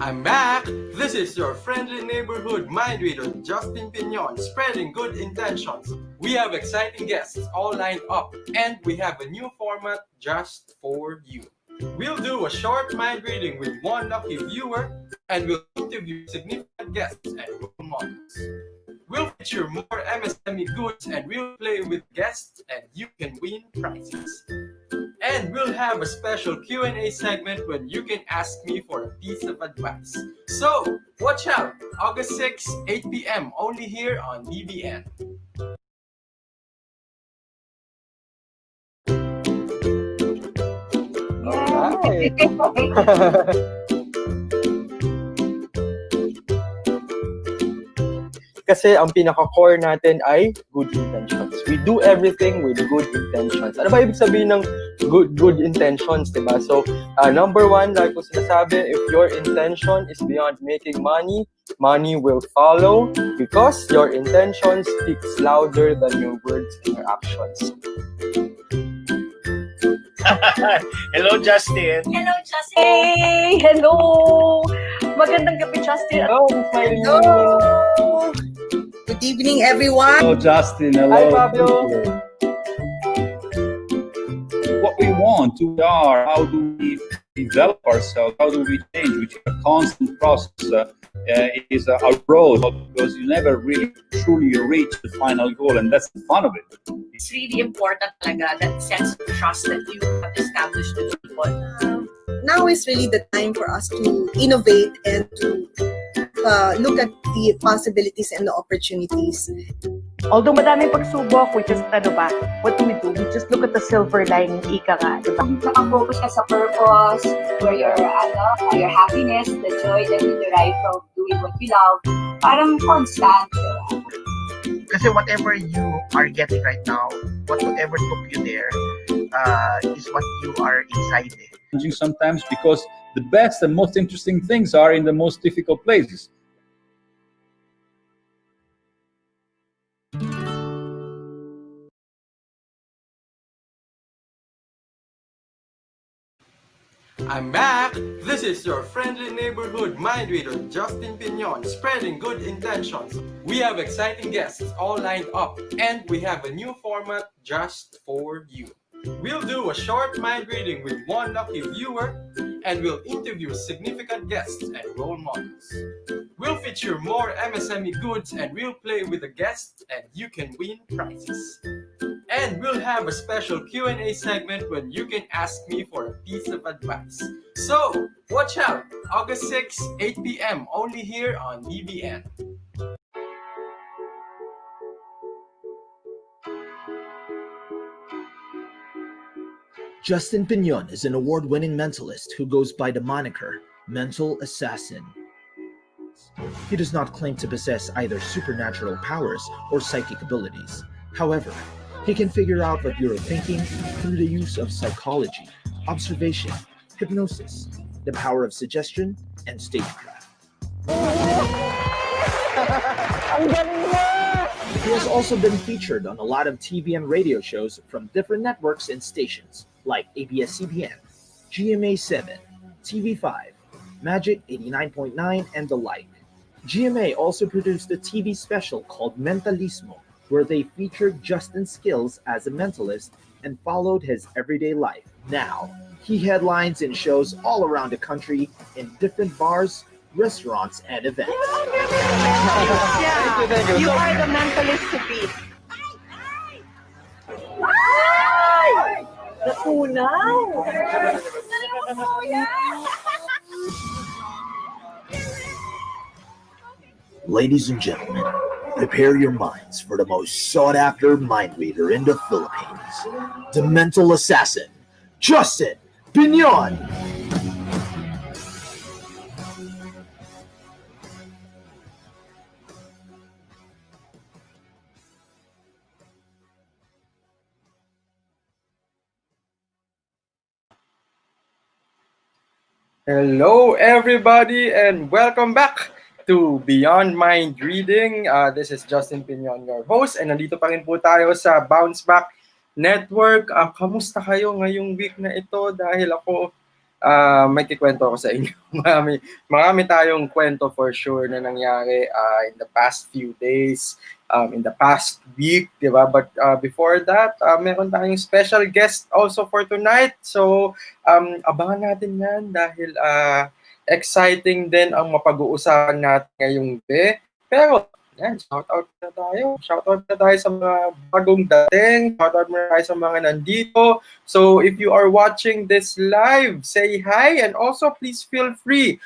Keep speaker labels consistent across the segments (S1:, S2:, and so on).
S1: I'm back! This is your friendly neighborhood mind reader, Justin Pignon, spreading good intentions. We have exciting guests all lined up, and we have a new format just for you. We'll do a short mind reading with one lucky viewer, and we'll interview significant guests and role models. We'll feature more MSME goods, and we'll play with guests, and you can win prizes. And we'll have a special Q&A segment when you can ask me for a piece of advice. So, watch out! August 6, 8 p.m. only here on BBN.
S2: Alright! Kasi ang pinaka-core natin ay good intentions. We do everything with good intentions. Ano ba ibig sabihin ng good intentions, diba? So, number one, like ko sinasabi, if your intention is beyond making money, money will follow because your intention speaks louder than your words and your actions.
S3: Hello, Justin.
S4: Hello, Justin.
S5: Hey! Hello! Magandang gabi, Justin.
S2: Hello, Smiley.
S4: Hello. Good evening, everyone.
S6: Hello, Justin. Hello.
S2: Hi, Fabio.
S6: What we want, who we are, how do we develop ourselves, how do we change, which is a constant process. It is a road because you never really truly reach the final goal, and that's the fun of it.
S4: It's really important talaga, that sense of trust that you have established with people.
S7: Now is really the time for us to innovate and to look at the possibilities and the opportunities.
S5: Although madaming pagsubok, we just, what do? We just look at the silver lining, ika nga, diba?
S8: Nakafocus ka sa purpose, where your happiness, the joy that you derive from doing what you love, parang constant.
S3: Kasi whatever you are getting right now, whatever took you there, is what you are inside it.
S6: Sometimes because the best and most interesting things are in the most difficult places.
S1: I'm back! This is your friendly neighborhood mind reader, Justin Pignon, spreading good intentions. We have exciting guests all lined up, and we have a new format just for you. We'll do a short mind reading with one lucky viewer, and we'll interview significant guests and role models. We'll feature more MSME goods, and we'll play with the guests, and you can win prizes. And we'll have a special Q&A segment when you can ask me for a piece of advice. So, watch out! August 6, 8 p.m. only here on BBN.
S9: Justin Pignon is an award-winning mentalist who goes by the moniker Mental Assassin. He does not claim to possess either supernatural powers or psychic abilities. However, he can figure out what you're thinking through the use of psychology, observation, hypnosis, the power of suggestion, and stagecraft. He has also been featured on a lot of TV and radio shows from different networks and stations like ABS-CBN, GMA7, TV5, Magic 89.9, and the like. GMA also produced a TV special called Mentalismo, where they featured Justin's skills as a mentalist and followed his everyday life. Now, he headlines in shows all around the country in different bars, restaurants, and events.
S5: Yeah,
S2: Thank you.
S5: you are the mentalist to beat. Natunaw!
S9: Ladies and gentlemen, prepare your minds for the most sought-after mind reader in the Philippines, the mental assassin, Justin Pignon.
S2: Hello, everybody, and welcome back to Beyond Mind Reading. This is Justin Pignon, your host, and nandito pa rin po tayo sa Bounce Back Network. Kamusta kayo ngayong week na ito? Dahil ako may kikwento ako sa inyo. Marami tayong kwento for sure na nangyari in the past few days, in the past week, di ba? But before that, meron tayong special guest also for tonight. So, abangan natin yan dahil exciting din ang mapag-uusapan natin ngayong gabi. Pero, yan, shoutout na tayo. Shoutout na tayo sa mga bagong dating. Shoutout na tayo sa mga nandito. So, if you are watching this live, say hi and also please feel free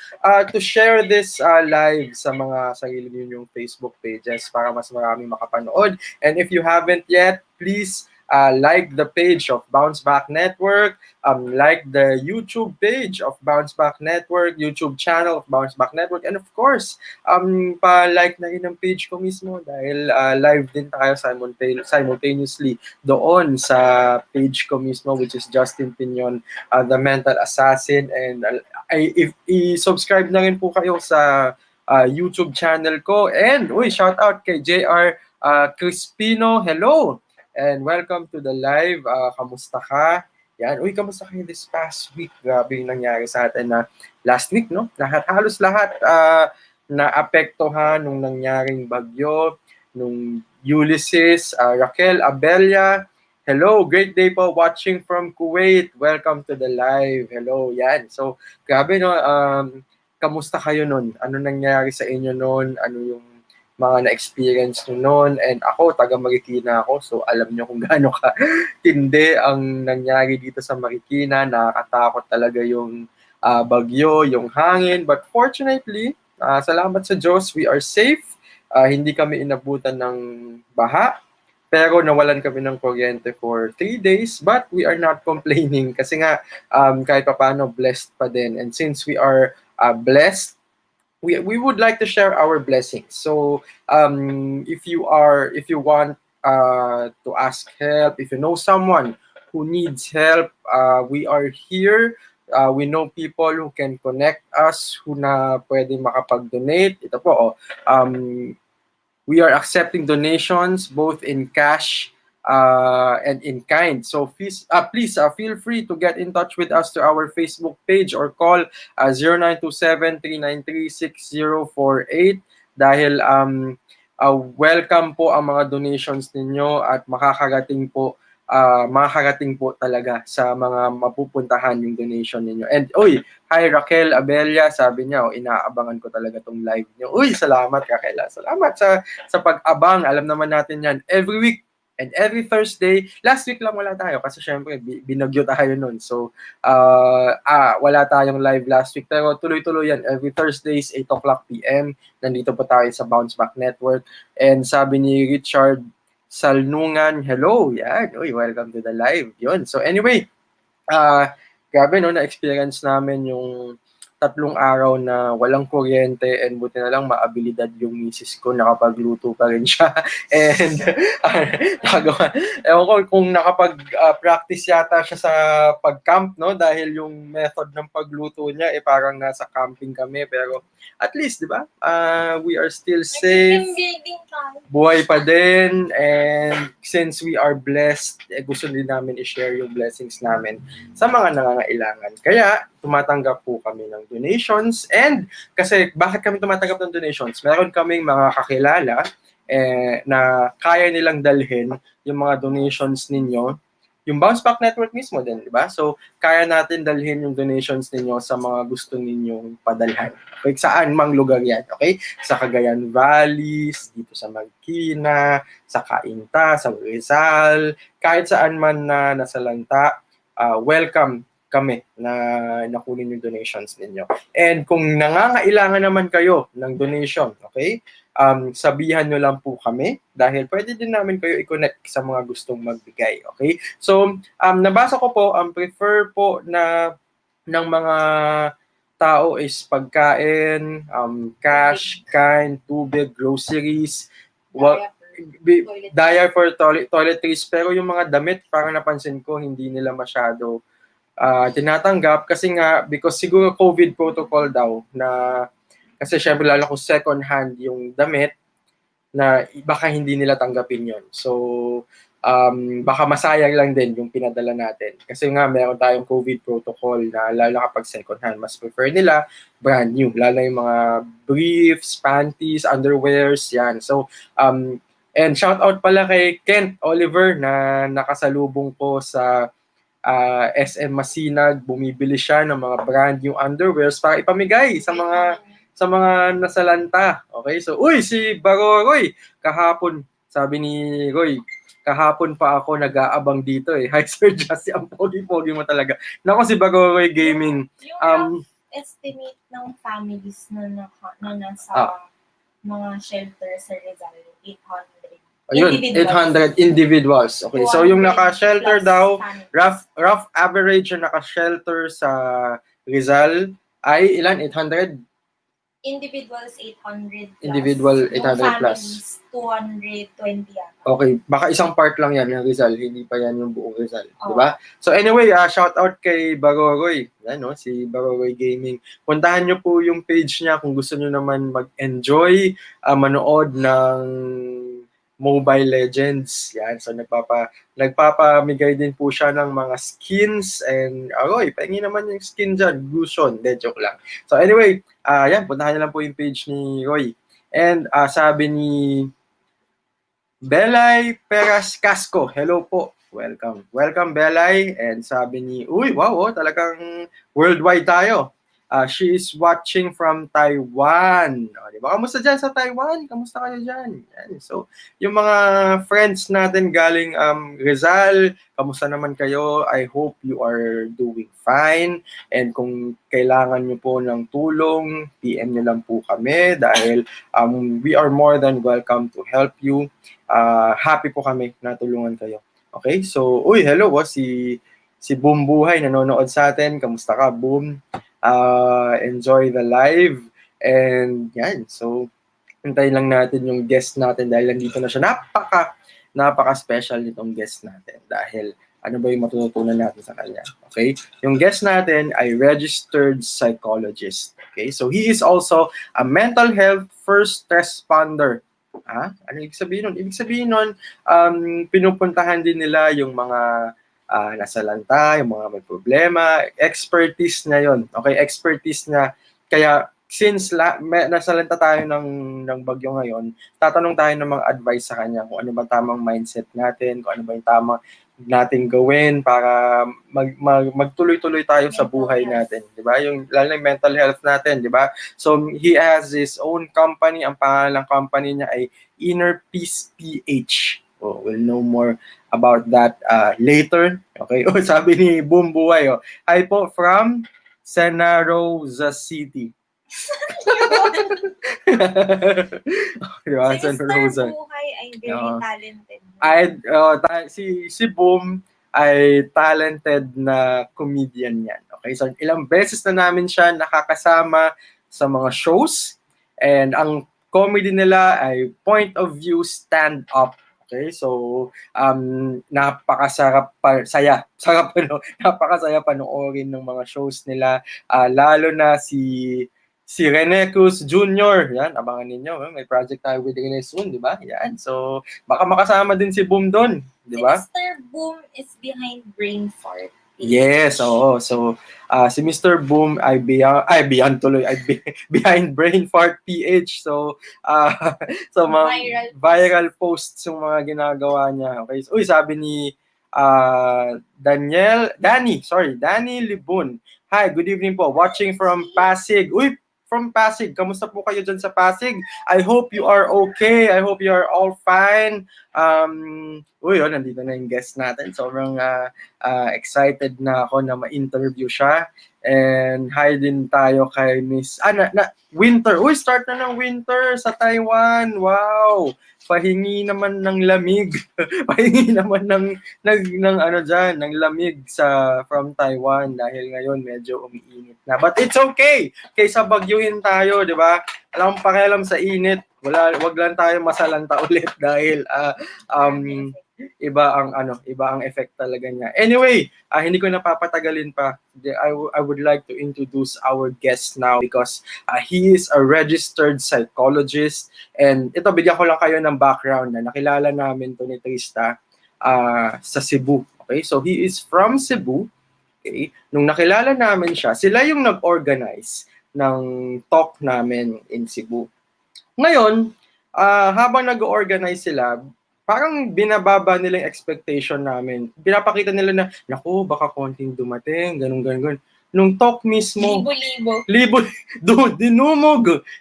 S2: to share this live sa mga sarili ninyong Facebook pages para mas maraming makapanood. And if you haven't yet, please like the page of Bounce Back Network, like the YouTube page of Bounce Back Network, YouTube channel of Bounce Back Network, and of course, pa-like na rin ang page ko mismo dahil live din tayo simultaneously doon sa page ko mismo, which is Justin Pinion, the Mental Assassin. And if i-subscribe na rin po kayo sa YouTube channel ko. And, shout out kay JR Crispino. Hello! And welcome to the live. Kamusta ka? Yan. Kamusta kayo this past week? Grabe yung nangyari sa atin na last week, no? Halos lahat naapektuhan nung nangyaring bagyo, nung Ulysses, Raquel Abella. Hello, great day po watching from Kuwait. Welcome to the live. Hello, yan. So, grabe, no? Kamusta kayo nun? Ano nangyari sa inyo nun? Ano yung mga na-experience nyo noon? And ako, taga Marikina ako, so alam nyo kung gaano ka tindi ang nangyari dito sa Marikina. Nakakatakot talaga yung bagyo, yung hangin. But fortunately, salamat sa Diyos, we are safe. Hindi kami inabutan ng baha, pero nawalan kami ng kuryente for 3 days. But we are not complaining kasi nga kahit papaano blessed pa din. And since we are blessed, we would like to share our blessings. So if you want to ask help, if you know someone who needs help, we are here. We know people who can connect us, who na pwede makapag-donate. Ito po, we are accepting donations both in cash and in kind. So please feel free to get in touch with us to our Facebook page or call 0927-393-6048 dahil welcome po ang mga donations ninyo at makakarating po talaga sa mga mapupuntahan yung donation ninyo. And hi Raquel Abella, sabi niya, inaabangan ko talaga tong live niyo. Salamat Raquel. Salamat sa pag-abang. Alam naman natin yan every week and every Thursday. Last week lang wala tayo kasi syempre binagyo tayo nun. So wala tayong live last week, pero tuloy-tuloy yan. Every Thursdays 8:00 PM nandito po tayo sa Bounce Back Network. And sabi ni Richard Salnungan, hello, yan. Welcome to the live. Yun. So anyway, grabe no, na-experience namin yung 3 araw na walang kuryente and buti na lang maabilidad yung misis ko, nakapagluto pa rin siya. And ewan ko kung nakapag-practice yata siya sa pag-camp, no? Dahil yung method ng pagluto niya parang nasa camping kami, pero at least, di ba? We are still safe. Buhay pa din. And since we are blessed, gusto din namin i-share yung blessings namin sa mga nangangailangan. Kaya, tumatanggap po kami ng donations. And kasi bakit kami tumatanggap ng donations? Meron kaming mga kakilala na kaya nilang dalhin yung mga donations ninyo. Yung Bounce Back Network mismo din, di ba? So, kaya natin dalhin yung donations ninyo sa mga gusto ninyong padalhan. Okay? Saan mang lugar yan, okay? Sa Cagayan Valley, dito sa Marikina, sa Cainta, sa Rizal, kahit saan man na nasa Lanta, welcome kami na nakunin yung donations ninyo. And kung nangangailangan naman kayo ng donation, okay? Sabihan nyo lang po kami dahil pwede din namin kayo i-connect sa mga gustong magbigay, okay? So, nabasa ko po, ang prefer po ng mga tao is pagkain, cash, kind, tubig, groceries, diaper, toiletries, pero yung mga damit, parang napansin ko, hindi nila masyado tinatanggap kasi nga, because siguro COVID protocol daw na kasi syempre lalo kung second hand yung damit na baka hindi nila tanggapin yon. So, baka masayang lang din yung pinadala natin. Kasi nga, meron tayong COVID protocol na lalo kapag second hand, mas prefer nila brand new. Lalo yung mga briefs, panties, underwears, yan. So, and shout out pala kay Kent Oliver na nakasalubong ko sa SM Masinag. Bumibili siya ng mga brand new underwears para ipamigay sa mga nasalanta. Okay? So, uy, si Baroroy, kahapon, sabi ni Roy, kahapon pa ako nag-aabang dito eh. Hi, Sir Justy. Ang pogi-pogi mo talaga. Nako, si Baroroy Gaming.
S10: Yung rough estimate ng families na nasa mga shelter sa Rizal, 800.
S2: Ayun, 800 individuals. Okay, so yung naka-shelter daw, rough average yung naka-shelter sa Rizal ay ilan? 800?
S10: Individuals 800 plus.
S2: Individual 800
S10: yung
S2: plus.
S10: families 220 yata.
S2: Okay, baka isang part lang yan ng Rizal, hindi pa yan yung buong Rizal, di ba? So anyway, shout out kay Baroroy, yan, no? Si Baroroy Gaming. Puntahan nyo po yung page niya kung gusto nyo naman mag-enjoy, manood ng Mobile Legends. Yan, so nagpapamigay din po siya ng mga skins and Roy, pahingi naman yung skin dyan, Gusion, de joke lang. So anyway, yan, puntahan nyo lang po yung page ni Roy. And sabi ni Belay Peras Casco, hello po. Welcome. Welcome, Belay. And sabi ni, uy, wow, talagang worldwide tayo. She is watching from Taiwan. Diba? Kamusta dyan sa Taiwan? Kamusta kayo dyan? Yan. So, yung mga friends natin galing Rizal, kamusta naman kayo? I hope you are doing fine. And kung kailangan nyo po ng tulong, PM nyo lang po kami dahil we are more than welcome to help you. Happy po kami na tulungan kayo. Okay? So, uy, hello. Si Boom Buhay nanonood sa atin. Kamusta ka, Boom? Enjoy the live. And yan, so hintayin lang natin yung guest natin dahil nandito na siya. Napaka-special nitong guest natin dahil ano ba yung matututunan natin sa kanya. Okay? Yung guest natin ay registered psychologist. Okay? So he is also a mental health first responder. Ano ibig sabihin nun? Ibig sabihin nun, pinupuntahan din nila yung mga nasalanta, yung mga may problema, expertise niya yon. Okay, expertise niya. Kaya since nasalanta tayo ng bagyo ngayon, tatanong tayo ng mga advice sa kanya kung ano ba tamang mindset natin, kung ano ba yung tamang nating gawin para magtuloy-tuloy tayo sa buhay natin, di ba? Yung lalo yung mental health natin, di ba? So he has his own company, ang pangalan ng company niya ay Inner Peace PH. We'll know more about that later. Okay. Sabi ni Boom Buhay, hi po from Santa Rosa City. Diba?
S10: Si
S2: Santa
S10: Mr.
S2: Rosa.
S10: Buhay ay very talented.
S2: Si Boom ay talented na comedian yan. Okay. So ilang beses na namin siya nakakasama sa mga shows and ang comedy nila ay point of view stand-up. Okay, so napakasarap napakasaya panoorin ng mga shows nila, lalo na si Rene Cruz Jr. Yan, abangan ninyo, may project tayo with Rene soon, di ba? Yan, so baka makasama din si Boom doon, di ba?
S10: Si Mr. Boom is behind Brain Fart.
S2: Yes, oo. So, si Mr. Boom ay behind Brain Fart PH. So, viral posts yung mga ginagawa niya. Okay. So, sabi ni Danny Libun. Hi, good evening po. Watching from Pasig. From Pasig. Kamusta po kayo dyan sa Pasig? I hope you are okay. I hope you are all fine. Nandito na yung guest natin. Sobrang excited na ako na ma-interview siya. And hi din tayo kay Miss Winter. Start na ng winter sa Taiwan. Wow! Pahingi naman ng lamig. Pahingi naman ng lamig from Taiwan dahil ngayon medyo umiinit na. But it's okay. Kaysa bagyuhin tayo, 'di ba? Alam mo pakialam sa init. Wag lang tayo masalanta ulit dahil iba ang effect talaga niya. Anyway, hindi ko napapatagalin pa. I would like to introduce our guest now because he is a registered psychologist and ito bigyan ko lang kayo ng background na nakilala namin to ni Trista sa Cebu. Okay? So he is from Cebu. Okay? Nung nakilala namin siya, sila yung nag-organize ng talk namin in Cebu. Ngayon, habang nag-organize sila, parang binababa nila yung expectation namin. Pinapakita nila na, naku, baka konting dumating, ganun. Nung talk mismo,
S10: Libo-libo.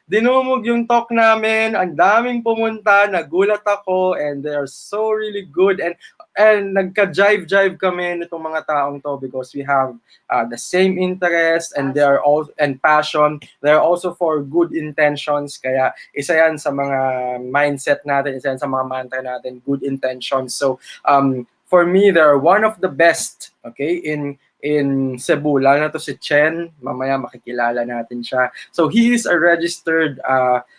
S2: dinumog yung talk namin, ang daming pumunta, nagulat ako, and they are so really good, and nagka-jive kami nitong mga taong to because we have the same interest, and they are all, and passion, they are also for good intentions, kaya isa yan sa mga mindset natin, isa yan sa mga mantra natin, good intentions. So for me, they're one of the best, okay, in Cebu, lalo na to si Chen, mamaya makikilala natin siya. So he is a registered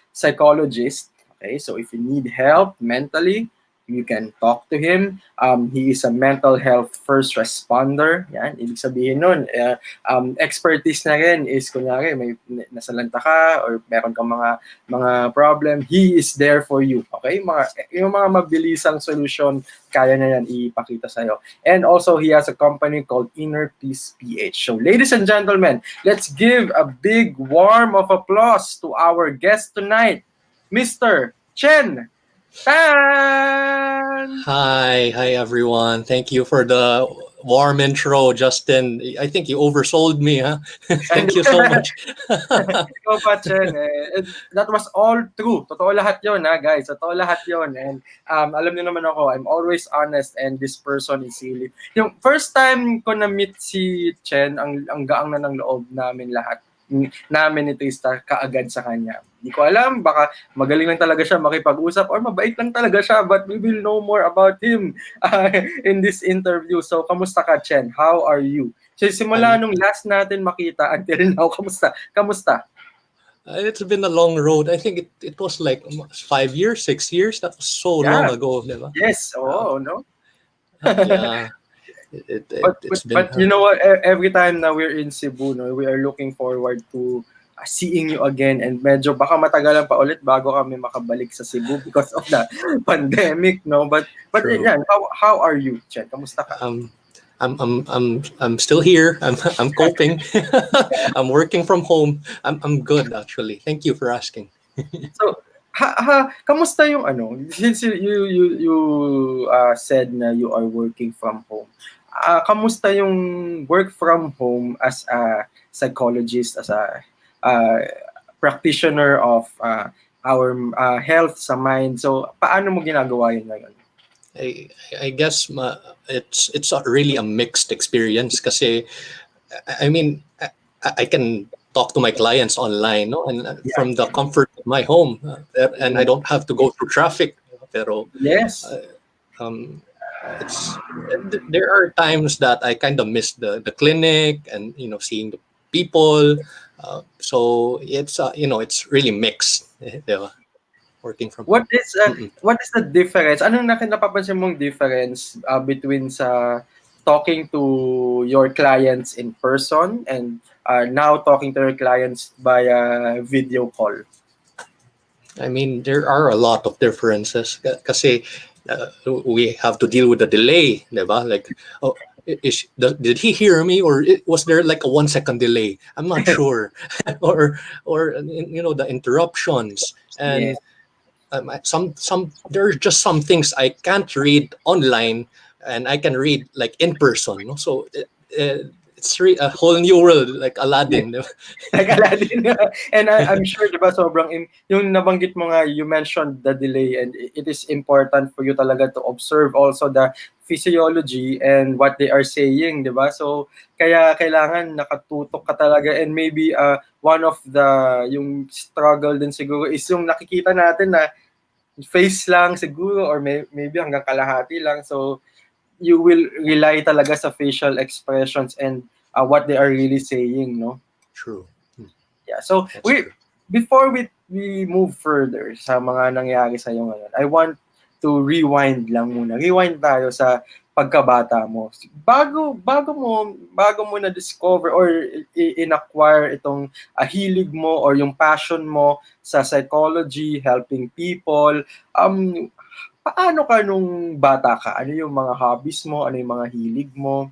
S2: psychologist, okay? So if you need help mentally, you can talk to him. He is a mental health first responder. Yan, ibig sabihin nun, expertise na rin is, kunyari, may nasalanta ka or meron kang mga problem, he is there for you. Okay? Yung mga mabilisang solution, kaya na yan ipakita sa'yo. And also, he has a company called Peace.ph. So, ladies and gentlemen, let's give a big warm of applause to our guest tonight, Mr. Chen.
S11: Hi everyone. Thank you for the warm intro, Justin. I think you oversold me, huh? Thank you so much.
S2: Ikaw pa, Chen. That was all true. Totoo lahat yon, ha, guys. Totoo lahat yon. And alam niyo naman ako, I'm always honest, and this person is silly. Yung first time ko na-meet si Chen, ang gaang na ng loob namin lahat. Namin ito kaagad sa kanya. Hindi ko alam, baka magaling lang talaga siya makipag-usap or mabait lang talaga siya, but we will know more about him in this interview. So, kamusta ka, Chen? How are you? So, simula nung last natin makita until now, kamusta?
S11: It's been a long road. I think it was like 5 years, 6 years. That was so long ago, diba?
S2: Yes, no?
S11: Yeah.
S2: But you know what? Every time na we're in Cebu, no, we are looking forward to seeing you again, and medyo baka matagalan pa ulit bago kami makabalik sa Cebu because of the pandemic, no. But yan, how are you, Chen? Kamusta ka?
S11: I'm still here. I'm coping. I'm working from home. I'm good actually. Thank you for asking.
S2: So, kamusta yung since you said na you are working from home. Kamusta yung work from home as a psychologist, as a practitioner of our health sa mind? So, paano mo ginagawa yun ngayon?
S11: I guess it's really a mixed experience kasi I mean I can talk to my clients online, no, and from the comfort of my home, and I don't have to go through traffic. Pero
S2: yes,
S11: there are times that I kind of miss the clinic and seeing the people. So it's it's really mixed. Working from
S2: what is the difference? Anong napapansin mong difference between sa talking to your clients in person and now talking to your clients via video call?
S11: I mean, there are a lot of differences kasi we have to deal with the delay, diba? Like, did he hear me, or was there like a 1 second delay? I'm not sure. or the interruptions, and there are just some things I can't read online and I can read like in person, no? So it's a whole new world, like Aladdin.
S2: Like Aladdin. And I'm sure, diba, sobrang, yung nabanggit mo nga, you mentioned the delay, and it is important for you talaga to observe also the physiology and what they are saying, diba? So, kaya kailangan nakatutok ka talaga, and maybe one of the, yung struggle din siguro is yung nakikita natin na face lang siguro, or maybe hanggang kalahati lang. So, you will rely talaga sa facial expressions and what they are really saying, no?
S11: True.
S2: Yeah. So before we move further sa mga nangyari sa iyo ngayon, I want to rewind lang muna. Rewind tayo sa pagkabata mo. Bago mo na discover or in-acquire itong hilig mo or yung passion mo sa psychology, helping people, paano ka nung bata ka? Ano yung mga hobbies mo? Ano yung mga hilig mo?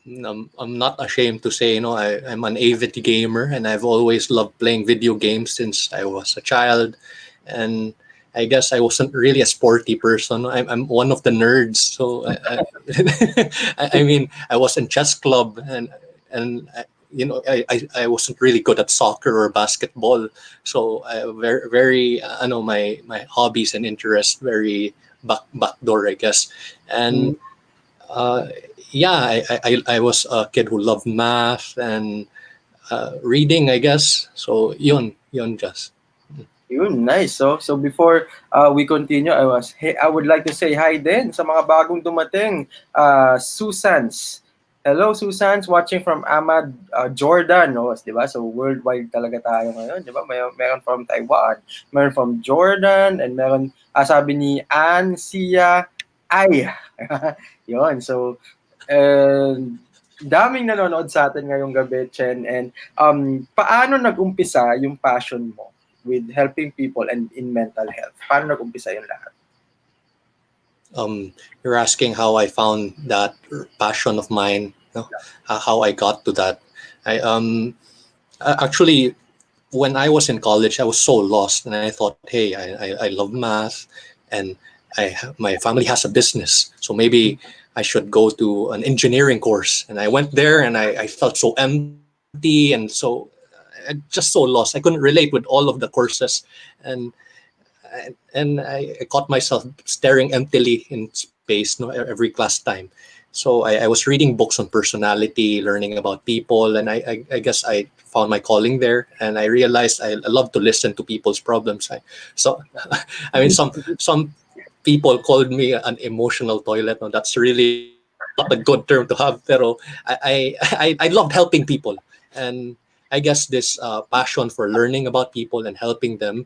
S11: I'm not ashamed to say, I'm an avid gamer, and I've always loved playing video games since I was a child. And I guess I wasn't really a sporty person. I'm one of the nerds. So I mean, I was in chess club, and I wasn't really good at soccer or basketball. So very my hobbies and interests very backdoor, I guess. And yeah, I was a kid who loved math and reading, I guess. So yun just.
S2: Yun, nice. So before we continue, I would like to say hi din sa mga bagong dumating. Susans. Hello, Susans, watching from Ahmad, Jordan. No, di ba? So worldwide talaga tayo ngayon, di ba? Meron from Taiwan, meron from Jordan, and meron, sabi ni Ann Sia, ay. Yun, so daming nanonood sa atin ngayong gabi, Chen. And paano nag-umpisa yung passion mo with helping people and in mental health? Paano nag-umpisa yung lahat?
S11: You're asking how I found that passion of mine, how I got to that. Actually, when I was in college, I was so lost, and I thought, hey, I love math, and my family has a business, so maybe I should go to an engineering course. And I went there, and I felt so empty and just so lost. I couldn't relate with all of the courses, and I caught myself staring emptily in space, every class time. So I was reading books on personality, learning about people, and I guess I found my calling there. And I realized I love to listen to people's problems. I mean, some people called me an emotional toilet. No, that's really not a good term to have. Pero I loved helping people, and I guess this passion for learning about people and helping them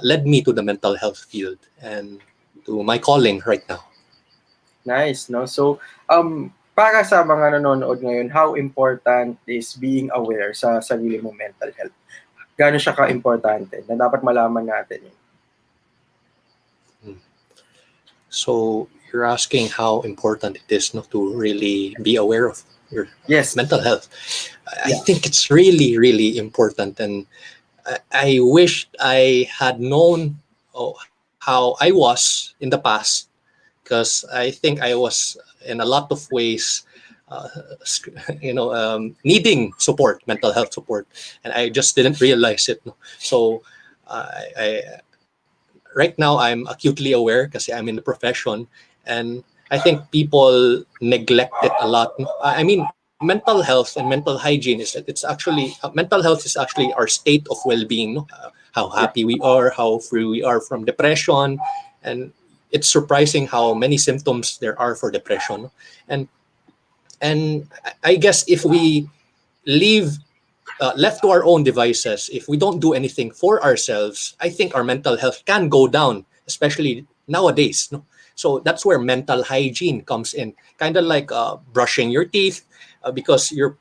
S11: led me to the mental health field and to my calling right now.
S2: Nice, no? So, para sa mga nanonood ngayon, how important is being aware sa sarili mong mental health? Gaano siya ka-importante na dapat malaman natin yun?
S11: So, you're asking how important it is to really be aware of your mental health. I think it's really, really important. And I wish I had known how I was in the past, because I think I was in a lot of ways, needing support, mental health support, and I just didn't realize it. So right now I'm acutely aware because I'm in the profession, and I think people neglect it a lot. I mean, mental health and mental hygiene mental health is actually our state of well-being. How happy we are, how free we are from depression, and it's surprising how many symptoms there are for depression. And I guess if we left to our own devices, if we don't do anything for ourselves, I think our mental health can go down, especially nowadays. So that's where mental hygiene comes in, kind of like brushing your teeth, because your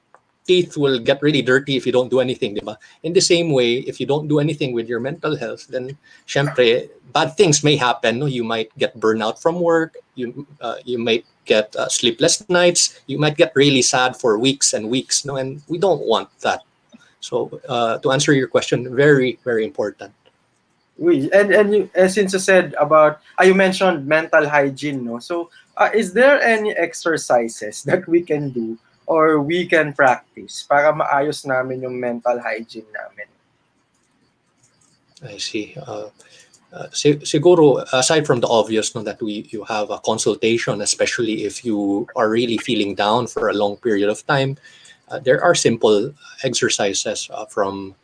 S11: teeth will get really dirty if you don't do anything, diba? In the same way, if you don't do anything with your mental health, then syempre, bad things may happen. No? You might get burnout from work. You might get sleepless nights. You might get really sad for weeks and weeks. No, and we don't want that. So to answer your question, very, very important.
S2: And you, since you said about, you mentioned mental hygiene, no? So is there any exercises that we can do or we can practice para maayos namin yung mental hygiene namin?
S11: I see. Siguro, aside from the obvious, that you have a consultation, especially if you are really feeling down for a long period of time, there are simple exercises from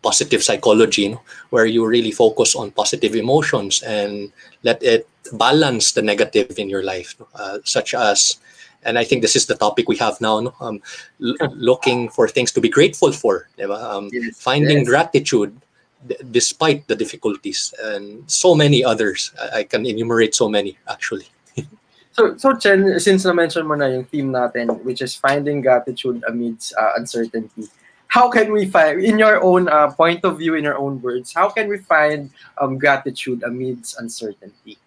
S11: positive psychology, where you really focus on positive emotions and let it balance the negative in your life, such as, and I think this is the topic we have now, looking for things to be grateful for, finding gratitude despite the difficulties, and so many others. I can enumerate so many, actually.
S2: So Chen, since na-mention mo na yung theme natin, which is finding gratitude amidst uncertainty, how can we find, in your own point of view, in your own words, how can we find gratitude amidst uncertainty?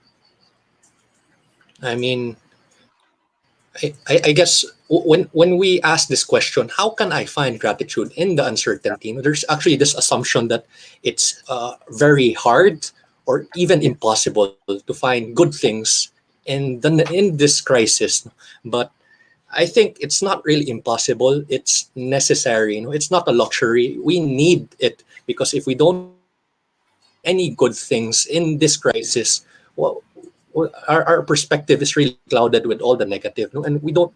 S11: I mean, I guess when we ask this question, how can I find gratitude in the uncertainty? There's actually this assumption that it's very hard or even impossible to find good things in this crisis. But I think it's not really impossible. It's necessary. It's not a luxury. We need it because if we don't find any good things in this crisis, well, our perspective is really clouded with all the negative, no? And we're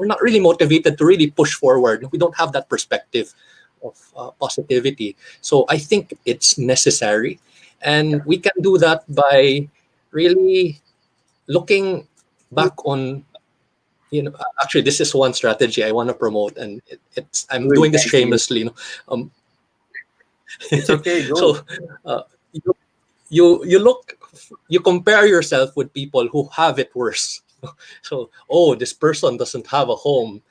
S11: not really motivated to really push forward. We don't have that perspective of positivity. So I think it's necessary, and we can do that by really looking back on. Actually, this is one strategy I want to promote, and I'm doing this shamelessly.
S2: It's okay, go.
S11: So you compare yourself with people who have it worse. So, oh, this person doesn't have a home.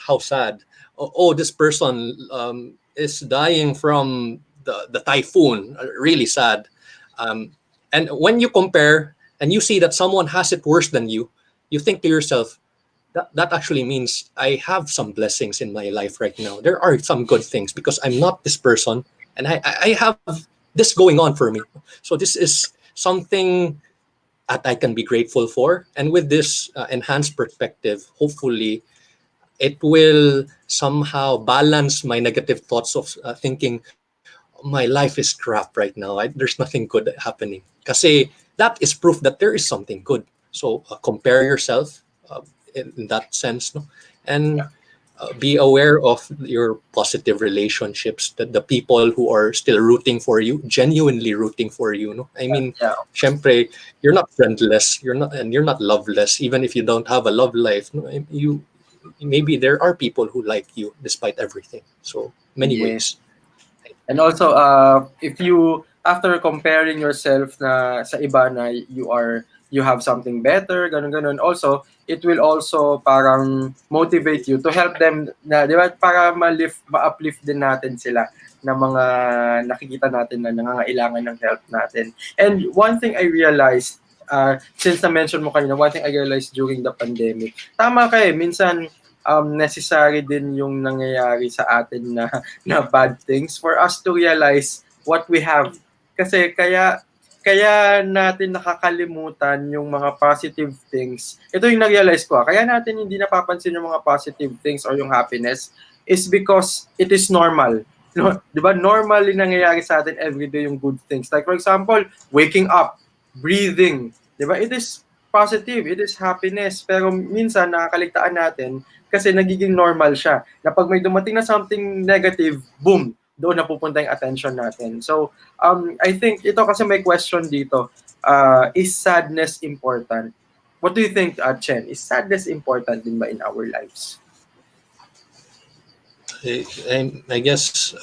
S11: How sad. Oh, this person is dying from the typhoon. Really sad. And when you compare and you see that someone has it worse than you think to yourself, that actually means I have some blessings in my life right now. There are some good things because I'm not this person and I have this going on for me. So this is something that I can be grateful for. And with this enhanced perspective, hopefully it will somehow balance my negative thoughts of thinking, my life is crap right now. There's nothing good happening. Kasi that is proof that there is something good. So compare yourself in that sense, no? And be aware of your positive relationships, that the people who are still rooting for you, genuinely rooting for you, no? I mean, syempre, you're not friendless, you're not loveless, even if you don't have a love life, no? Maybe there are people who like you despite everything. So many ways.
S2: And also, if you, after comparing yourself na sa iba na you have something better, ganun, also, it will also parang motivate you to help them na, di ba, para ma-uplift din natin sila na mga nakikita natin na nangangailangan ng help natin. And one thing I realized, since na-mention mo kanina, one thing I realized during the pandemic, tama ka minsan, necessary din yung nangyayari sa atin na bad things for us to realize what we have. Kasi kaya natin nakakalimutan yung mga positive things. Ito yung na-realize ko. Kaya natin hindi napapansin yung mga positive things or yung happiness is because it is normal. No, 'di ba? Normally nangyayari sa atin everyday yung good things. Like for example, waking up, breathing, 'di ba? It is positive, it is happiness. Pero minsan nakakaligtaan natin kasi nagiging normal siya. Na pag may dumating na something negative, boom, doon napupunta yung attention natin. So, I think ito kasi may question dito. Is sadness important? What do you think, Chen? Is sadness important din ba in our lives?
S11: I guess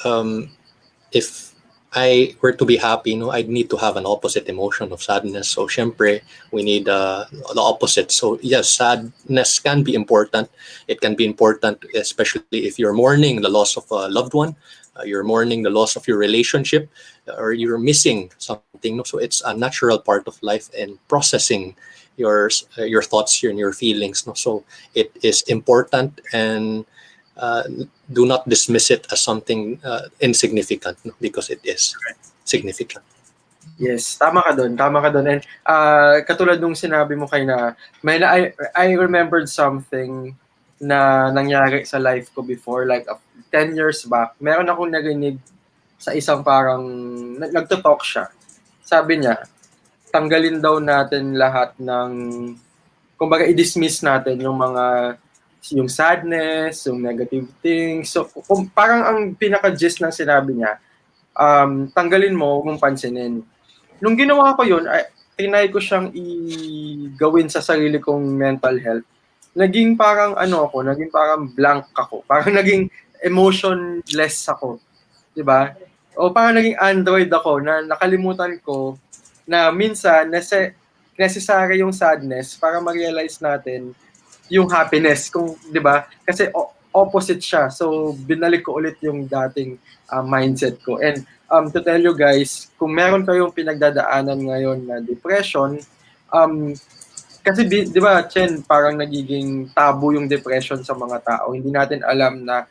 S11: if I were to be happy, I'd need to have an opposite emotion of sadness. So, syempre, we need the opposite. So, yes, sadness can be important. It can be important, especially if you're mourning the loss of a loved one, you're mourning the loss of your relationship, or you're missing something. So, it's a natural part of life and processing your thoughts and your feelings. So, it is important, and do not dismiss it as something insignificant, because it is significant.
S2: Yes, tama ka doon. And katulad nung sinabi mo kayo na, I remembered something na nangyari sa life ko before, like 10 years back. Meron akong narinig sa isang parang, nagto-talk siya. Sabi niya, tanggalin daw natin lahat ng, kumbaga i-dismiss natin yung sadness, yung negative things. So, parang ang pinaka-gist ng sinabi niya, tanggalin mo, huwag mong pansinin. Nung ginawa ko yun, tinry ko siyang gawin sa sarili kong mental health. Naging parang naging parang blank ako. Parang naging emotionless ako. Diba? O parang naging android ako na nakalimutan ko na minsan necessary yung sadness para ma-realize natin yung happiness, kung 'di ba? Kasi opposite siya. So, binalik ko ulit yung dating mindset ko. And to tell you guys, kung meron kayong pinagdadaanan ngayon na depression, kasi di ba, Chen, parang nagiging tabu yung depression sa mga tao. Hindi natin alam na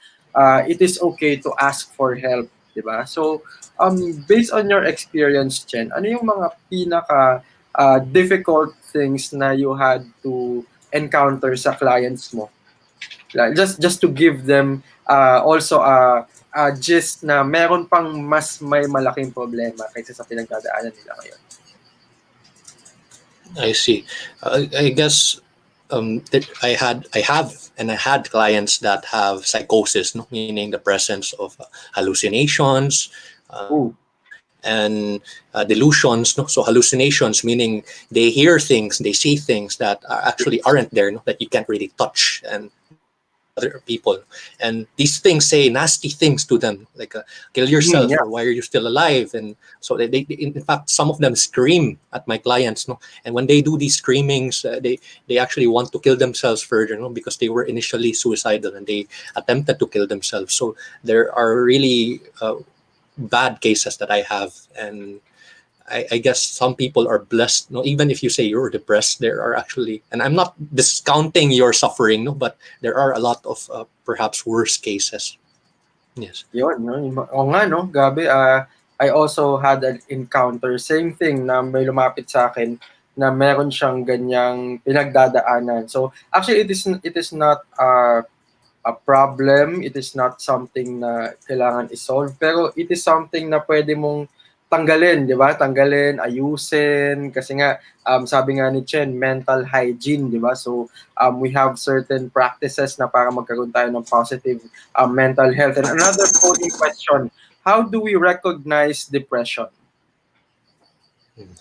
S2: it is okay to ask for help, di ba? So, based on your experience, Chen, ano yung mga pinaka difficult things na you had to encounter sa clients mo? Like, just to give them also a gist na meron pang mas may malaking problema kaysa sa pinagdadaanan nila ngayon.
S11: I see. I guess I had clients that have psychosis, no? Meaning the presence of hallucinations and delusions. No? So hallucinations meaning they hear things, they see things that actually aren't there, no? That you can't really touch and other people, and these things say nasty things to them, like kill yourself, or why are you still alive? And so they in fact, some of them scream at my clients, no, and when they do these screamings, they actually want to kill themselves further, no, because they were initially suicidal and they attempted to kill themselves. So there are really bad cases that I have, and I guess some people are blessed. No, even if you say you're depressed, there are actually, and I'm not discounting your suffering, no, but there are a lot of perhaps worse cases. Yes.
S2: Yun, no? O nga, no? Gabi, I also had an encounter, same thing, na may lumapit sa akin na meron siyang ganyang pinagdadaanan. So, actually, it is not a problem. It is not something na kailangan isolve. Pero it is something na pwede mong tanggalin, di ba? Tanggalin, ayusin. Kasi nga, sabi nga ni Chen, mental hygiene, di ba? So, we have certain practices na para magkaroon tayo ng positive mental health. And another coding question, how do we recognize depression?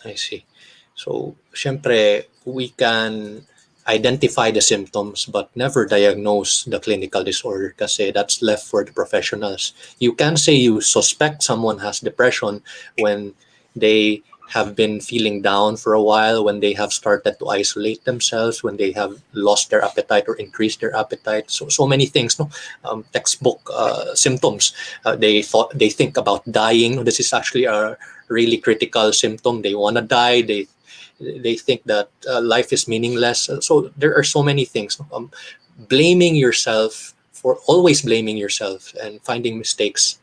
S11: I see. So, syempre, we can identify the symptoms but never diagnose the clinical disorder kasi that's left for the professionals. You can say you suspect someone has depression when they have been feeling down for a while, when they have started to isolate themselves, when they have lost their appetite or increased their appetite. So many things, no? Textbook symptoms. They think about dying. This is actually a really critical symptom. They want to die. They think that life is meaningless. So there are so many things. Blaming yourself, always blaming yourself and finding mistakes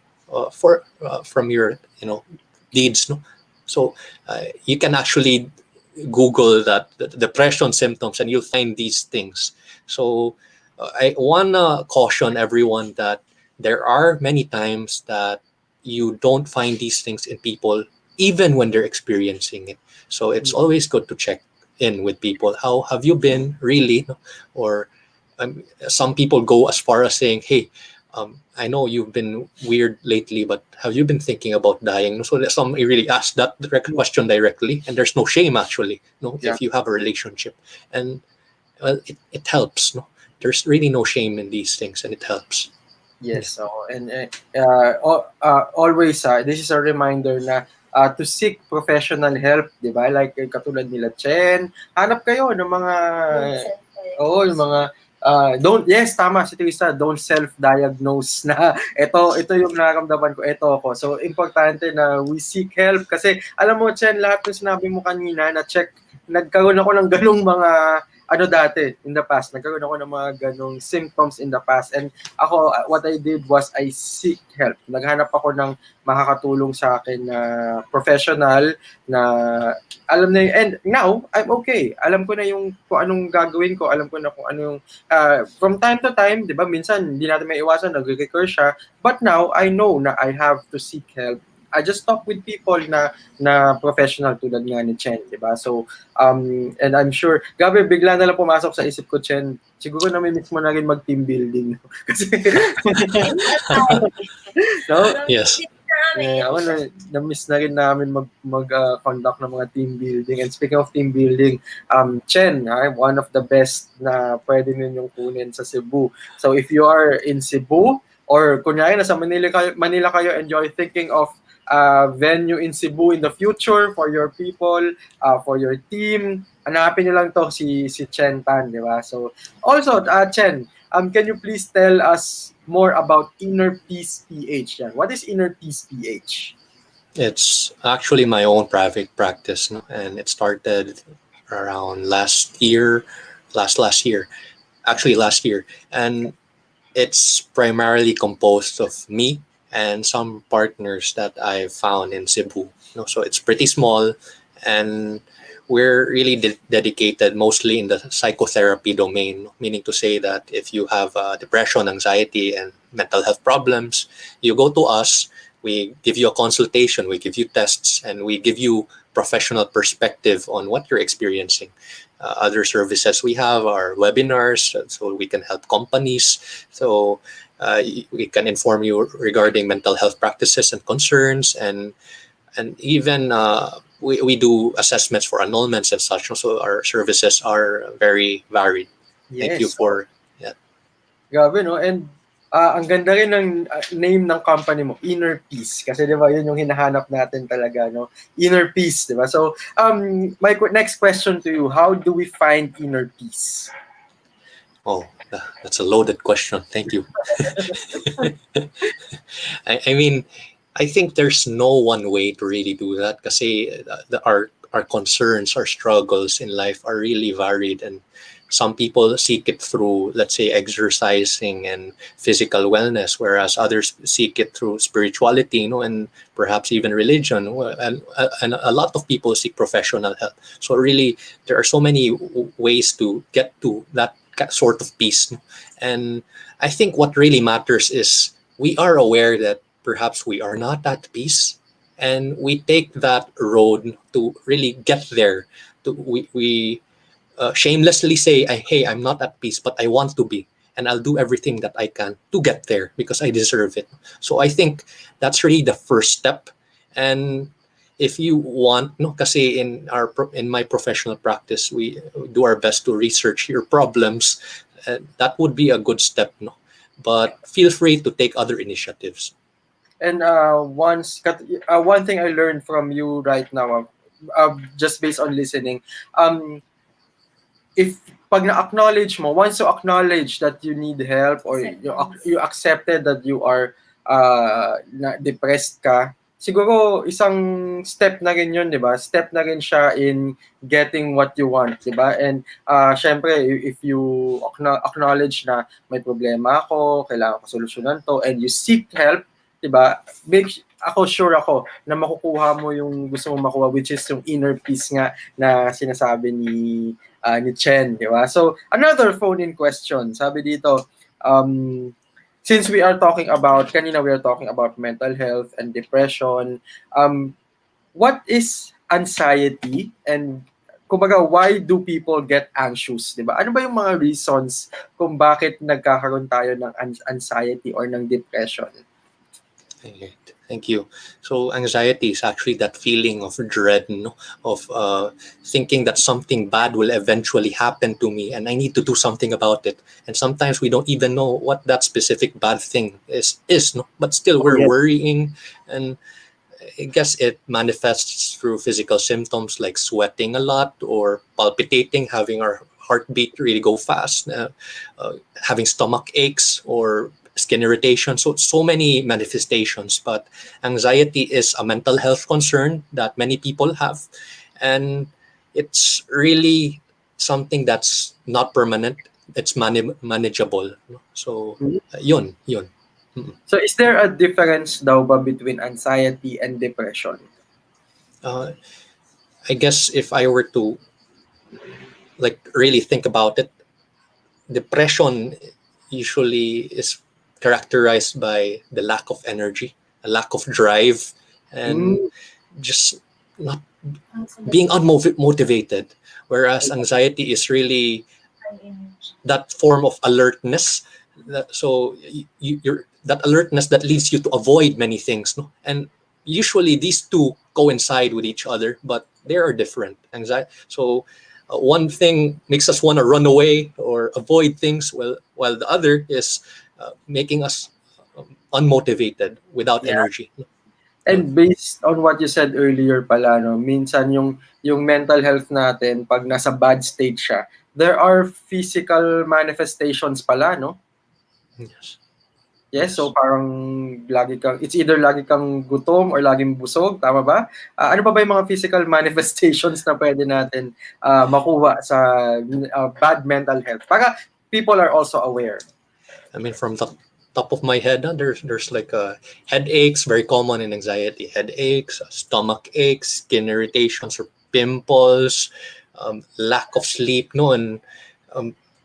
S11: from your deeds. No? So you can actually Google that the depression symptoms and you'll find these things. So I want to caution everyone that there are many times that you don't find these things in people even when they're experiencing it. So it's always good to check in with people. How have you been really? Or some people go as far as saying, hey, I know you've been weird lately, but have you been thinking about dying? So some really ask that question directly, and there's no shame actually, if you have a relationship. And well, it helps. No? There's really no shame in these things, and it helps.
S2: Yes, so and always this is a reminder na to seek professional help, di ba? Like katulad nila Chen, hanap kayo ng mga yung mga tama si Teresa, don't self-diagnose na ito yung nararamdaman ko, ito ako. So importante na we seek help kasi alam mo Chen, lahat ng sinabi mo kanina na check, nagkaroon ako ng ganung mga dati in the past, nagkaroon ako ng mga ganong symptoms in the past, and ako what I did was I seek help. Naghanap ako ng makakatulong sa akin na professional na alam na and now I'm okay. Alam ko na yung kung anong gagawin ko, alam ko na kung ano yung from time to time, 'di ba? Minsan hindi natin maiiwasan nagre-recur siya, but now I know na I have to seek help. I just talk with people na professional tulad nga ni Chen, di ba? So, and I'm sure, Gabi, bigla na lang pumasok sa isip ko, Chen, siguro nami-miss mo na rin mag-team building. Kasi, no?
S11: Yes.
S2: Ako na-miss na rin namin mag-conduct ng mga team building. And speaking of team building, Chen, one of the best na pwede ninyong kunin sa Cebu. So, if you are in Cebu, or kunyari nasa Manila kayo and you're thinking of venue in Cebu in the future for your people, for your team, hanapin nyo lang to si Chen Tan, di ba? So, also, Chen, Can you please tell us more about Inner Peace PH? Yan. What is Inner Peace PH?
S11: It's actually my own private practice, no? And it started around last year, actually last year, and it's primarily composed of me and some partners that I found in Cebu. So it's pretty small, and we're really dedicated mostly in the psychotherapy domain, meaning to say that if you have depression, anxiety, and mental health problems, you go to us. We give you a consultation, we give you tests, and we give you professional perspective on what you're experiencing. Other services we have are webinars, so we can help companies. So we can inform you regarding mental health practices and concerns, and even we do assessments for annulments and such. So our services are very varied. Thank you
S2: Yes.
S11: for yeah.
S2: Grabe, no? And ang ganda rin ng name ng company mo, Inner Peace. Kasi di ba, yun yung hinahanap natin talaga, no? Inner Peace, di ba? So, my next question to you, how do we find inner peace?
S11: Oh, that's a loaded question. Thank you. I mean, I think there's no one way to really do that kasi our concerns, our struggles in life are really varied, and some people seek it through, let's say, exercising and physical wellness, whereas others seek it through spirituality, and perhaps even religion. And a lot of people seek professional help. So really, there are so many ways to get to that sort of peace. And I think what really matters is we are aware that perhaps we are not at peace, and we take that road to really get there. We shamelessly say, hey, I'm not at peace, but I want to be. And I'll do everything that I can to get there because I deserve it. So I think that's really the first step. And if you want, kasi in my professional practice, we do our best to research your problems. That would be a good step, But feel free to take other initiatives.
S2: And one thing I learned from you right now, just based on listening, if pag na-acknowledge mo, once you acknowledge that you need help or you accepted that you are depressed ka, siguro isang step na rin yun, di ba? Step na rin siya in getting what you want, di ba? And syempre, if you acknowledge na may problema ako, kailangan ko solusyonan to, and you seek help, di ba? Sure ako na makukuha mo yung gusto mong makuha, which is yung inner peace nga na sinasabi ni Chen, di ba? So, another phone-in question. Sabi dito, since we are talking about, kanina we are talking about mental health and depression, what is anxiety, and kumbaga, why do people get anxious, di ba? Ano ba yung mga reasons kung bakit nagkakaroon tayo ng anxiety or ng depression?
S11: Thank you. So anxiety is actually that feeling of dread, of thinking that something bad will eventually happen to me and I need to do something about it. And sometimes we don't even know what that specific bad thing is, but still we're worrying. And I guess it manifests through physical symptoms like sweating a lot or palpitating, having our heartbeat really go fast, having stomach aches or skin irritation. So many manifestations, but anxiety is a mental health concern that many people have, and it's really something that's not permanent. It's manageable. So yun.
S2: So is there a difference daw ba between anxiety and depression?
S11: I guess if I were to really think about it, depression usually is characterized by the lack of energy, a lack of drive, and just not being unmotivated. Whereas anxiety is really that form of alertness. So you're that alertness that leads you to avoid many things. And usually these two coincide with each other, but they are different. Anxiety. So one thing makes us want to run away or avoid things, while the other is making us unmotivated without energy.
S2: And based on what you said earlier pala, minsan yung mental health natin, pag nasa bad state siya, there are physical manifestations pala, no?
S11: Yes.
S2: Yes, so parang it's either lagi kang gutom or laging busog, tama ba? Ano pa ba yung mga physical manifestations na pwede natin makuha sa bad mental health? Para people are also aware.
S11: I mean, from the top of my head, there's like headaches, very common in anxiety. Headaches, stomach aches, skin irritations or pimples, lack of sleep, no, and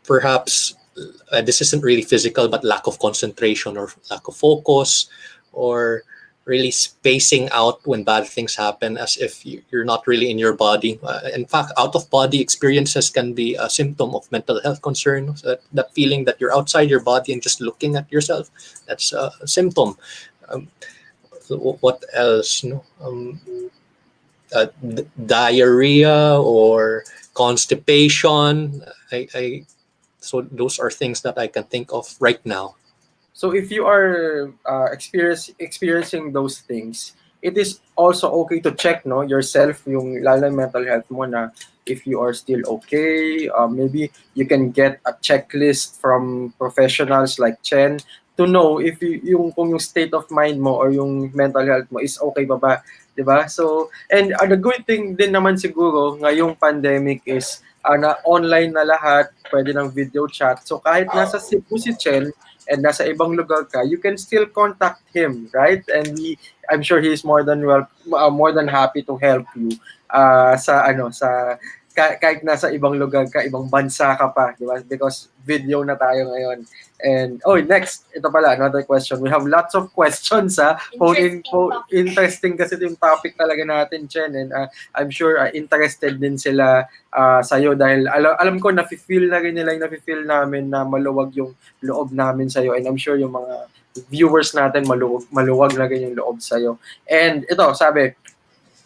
S11: perhaps this isn't really physical, but lack of concentration or lack of focus, or really spacing out when bad things happen, as if you're not really in your body. In fact, out of body experiences can be a symptom of mental health concern. So that feeling that you're outside your body and just looking at yourself, that's a symptom. What else? No? Diarrhea or constipation. So those are things that I can think of right now.
S2: So if you are experiencing those things, it is also okay to check, no, yourself, yung lalo yung mental health mo, na if you are still okay. Maybe you can get a checklist from professionals like Chen to know if kung yung state of mind mo or yung mental health mo is okay ba, 'di ba? So, and the good thing din naman siguro ngayong pandemic is na online na lahat, pwede ng video chat. So kahit nasa Cebu si Chen and nasa ibang lugar ka, you can still contact him, right? And I'm sure he's more than happy to help you kahit nasa ibang lugar ka, ibang bansa ka pa, di ba? Because video na tayo ngayon. And next, ito pala another question. We have lots of questions, interesting kasi yung topic talaga natin, Chen, and I'm sure interested din sila sa'yo dahil alam ko nafe-feel na rin nila, nafe-feel namin na maluwag yung loob namin sa'yo, and I'm sure yung mga viewers natin maluwag na rin yung loob sa'yo. And ito, sabi,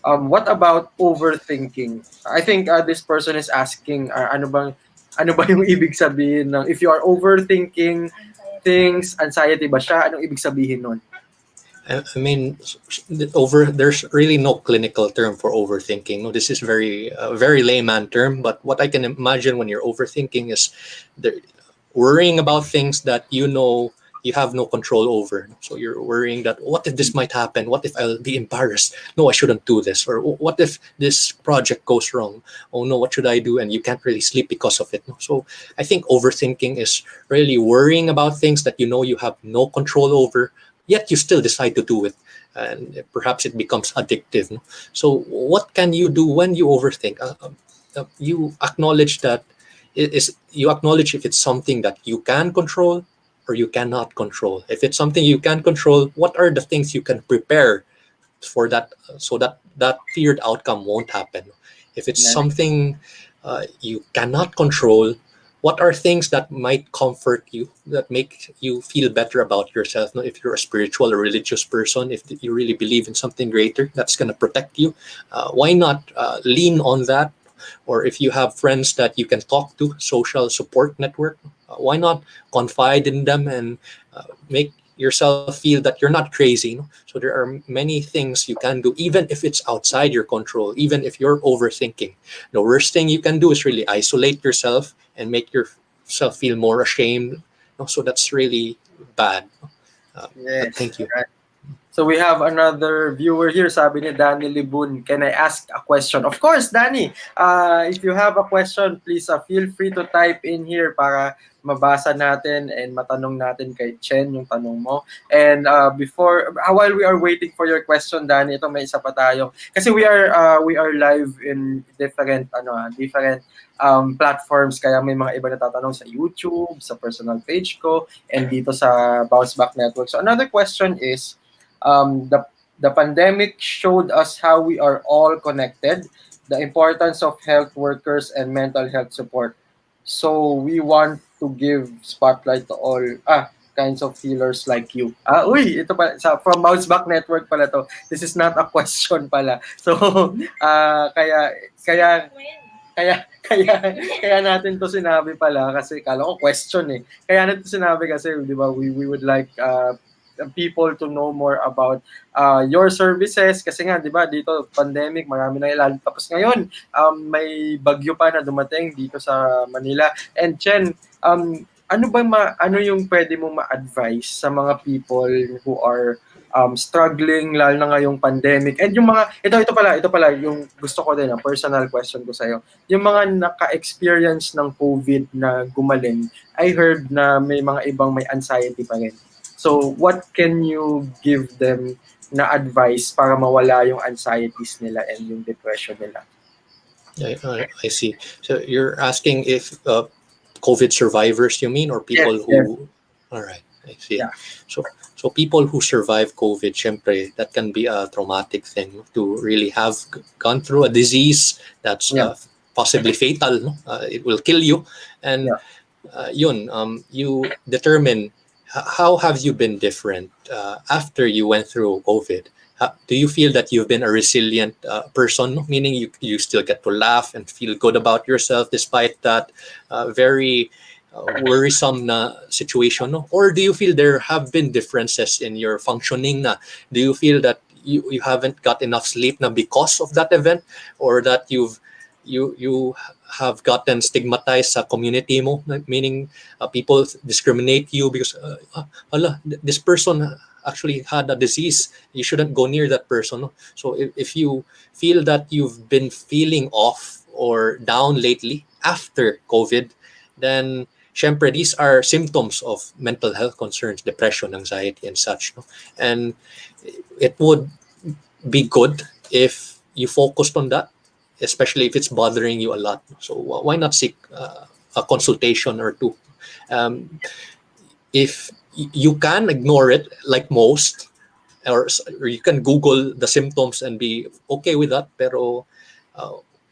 S2: what about overthinking? I think this person is asking, ano ba yung ibig sabihin ng if you are overthinking things, anxiety ba siya? Anong ibig sabihin nun?
S11: I mean, there's really no clinical term for overthinking. No, this is very layman term. But what I can imagine when you're overthinking is worrying about things that you know you have no control over. So you're worrying that what if this might happen? What if I'll be embarrassed? No, I shouldn't do this. Or what if this project goes wrong? Oh no, what should I do? And you can't really sleep because of it. So I think overthinking is really worrying about things that you know you have no control over, yet you still decide to do it. And perhaps it becomes addictive. So what can you do when you overthink? You acknowledge that you acknowledge if it's something that you can control or you cannot control. If it's something you can control, what are the things you can prepare for that so that feared outcome won't happen? If it's something you cannot control, what are things that might comfort you, that make you feel better about yourself? If you're a spiritual or religious person, if you really believe in something greater that's going to protect you, why not lean on that? Or if you have friends that you can talk to, social support network, why not confide in them and make yourself feel that you're not crazy? So there are many things you can do, even if it's outside your control, even if you're overthinking. The worst thing you can do is really isolate yourself and make yourself feel more ashamed. So that's really bad.
S2: Yes,
S11: thank you.
S2: Right. So we have another viewer here, sabi ni Danny Libun, can I ask a question? Of course, Danny. If you have a question, please feel free to type in here para mabasa natin and matanong natin kay Chen yung tanong mo. And while we are waiting for your question, Danny, ito may isa pa tayo. Kasi we are live in different platforms, kaya may mga iba na tatanong sa YouTube, sa personal page ko, and dito sa Bounce Back Network. So another question is, the pandemic showed us how we are all connected, the importance of health workers and mental health support. So we want to give spotlight to all kinds of healers like you. Ito pala, from Bounce Back Network pala to. This is not a question pala. So kaya natin to sinabi pala kasi kala ko question eh. Kaya natin sinabi kasi, di ba, we would like people to know more about your services kasi nga 'di ba dito pandemic marami na ilan tapos ngayon may bagyo pa na dumating dito sa Manila. And Chen, ano ba ano yung pwede mong ma-advise sa mga people who are struggling lalo na ngayong pandemic? And yung mga ito pala yung gusto ko din, personal question ko sa iyo. Yung mga naka-experience ng COVID na gumaling, I heard na may mga ibang may anxiety pa rin. So, what can you give them na advice para mawala yung anxieties nila and yung depression nila?
S11: I see. So you're asking if COVID survivors, you mean, or people
S2: Yes,
S11: who?
S2: yes.
S11: All right, I see.
S2: Yeah.
S11: So people who survive COVID, syempre, that can be a traumatic thing to really have gone through a disease that's possibly fatal. No? It will kill you, and you determine how have you been different after you went through COVID. Do you feel that you've been a resilient person, meaning you still get to laugh and feel good about yourself despite that very worrisome na situation? No? Or do you feel there have been differences in your functioning? Na? Do you feel that you haven't got enough sleep na because of that event, or that you have gotten stigmatized sa community mo, meaning people discriminate you because this person actually had a disease, you shouldn't go near that person. No? So if you feel that you've been feeling off or down lately after COVID, then syempre these are symptoms of mental health concerns, depression, anxiety, and such. No? And it would be good if you focused on that, especially if it's bothering you a lot. So why not seek a consultation or two? If you can ignore it like most, or you can Google the symptoms and be okay with that, pero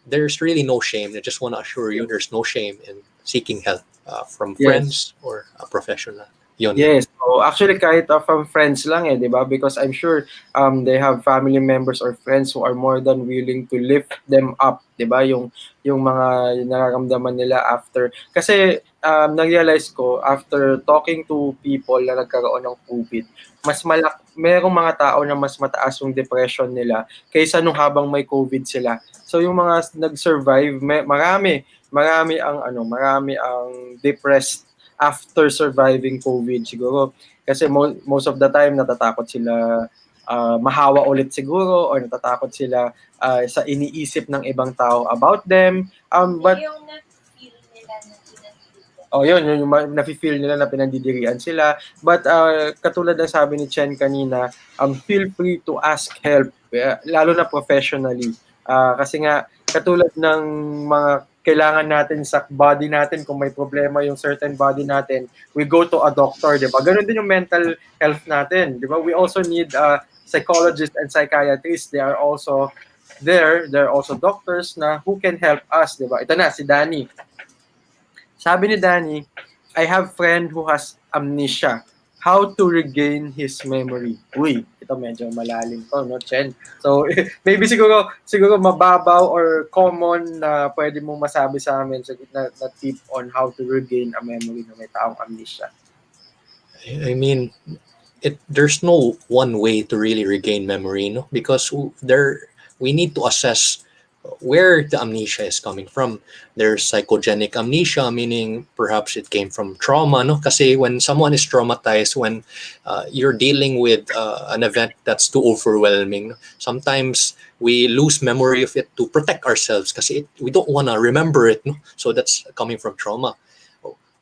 S11: there's really no shame. I just want to assure you there's no shame in seeking help from friends or a professional. Yun.
S2: Yes. So actually kahit from friends lang di ba? Because I'm sure they have family members or friends who are more than willing to lift them up, di ba? Yung mga nararamdaman nila after. Kasi na-realize ko after talking to people na nagkaroon ng COVID, merong mga tao na mas mataas yung depression nila kaysa nung habang may COVID sila. So yung mga nag-survive, marami ang depressed after surviving COVID siguro. Kasi most of the time natatakot sila mahawa ulit siguro, or natatakot sila sa iniisip ng ibang tao about them. But
S10: yung na-feel nila na pinagdidirian.
S2: yung nafe-feel nila na pinandidirian sila. But katulad ng sabi ni Chen kanina, feel free to ask help, lalo na professionally. Kasi nga katulad ng mga kailangan natin sa body natin, kung may problema yung certain body natin, we go to a doctor, di ba? Ganun din yung mental health natin, di ba? We also need psychologists and psychiatrists. They are also there. They're also doctors na who can help us, di ba? Ito na, si Danny. Sabi ni Danny, I have friend who has amnesia. How to regain his memory? Uy, ito medyo malalim to, no, Chen? So, maybe siguro mababaw or common na pwede mong masabi sa amin na tip on how to regain a memory na may taong amnesia.
S11: I mean, there's no one way to really regain memory, no? Because we need to assess where the amnesia is coming from. There's psychogenic amnesia, meaning perhaps it came from trauma, no? Kasi when someone is traumatized, when you're dealing with an event that's too overwhelming, sometimes we lose memory of it to protect ourselves kasi we don't want to remember it, no? So that's coming from trauma.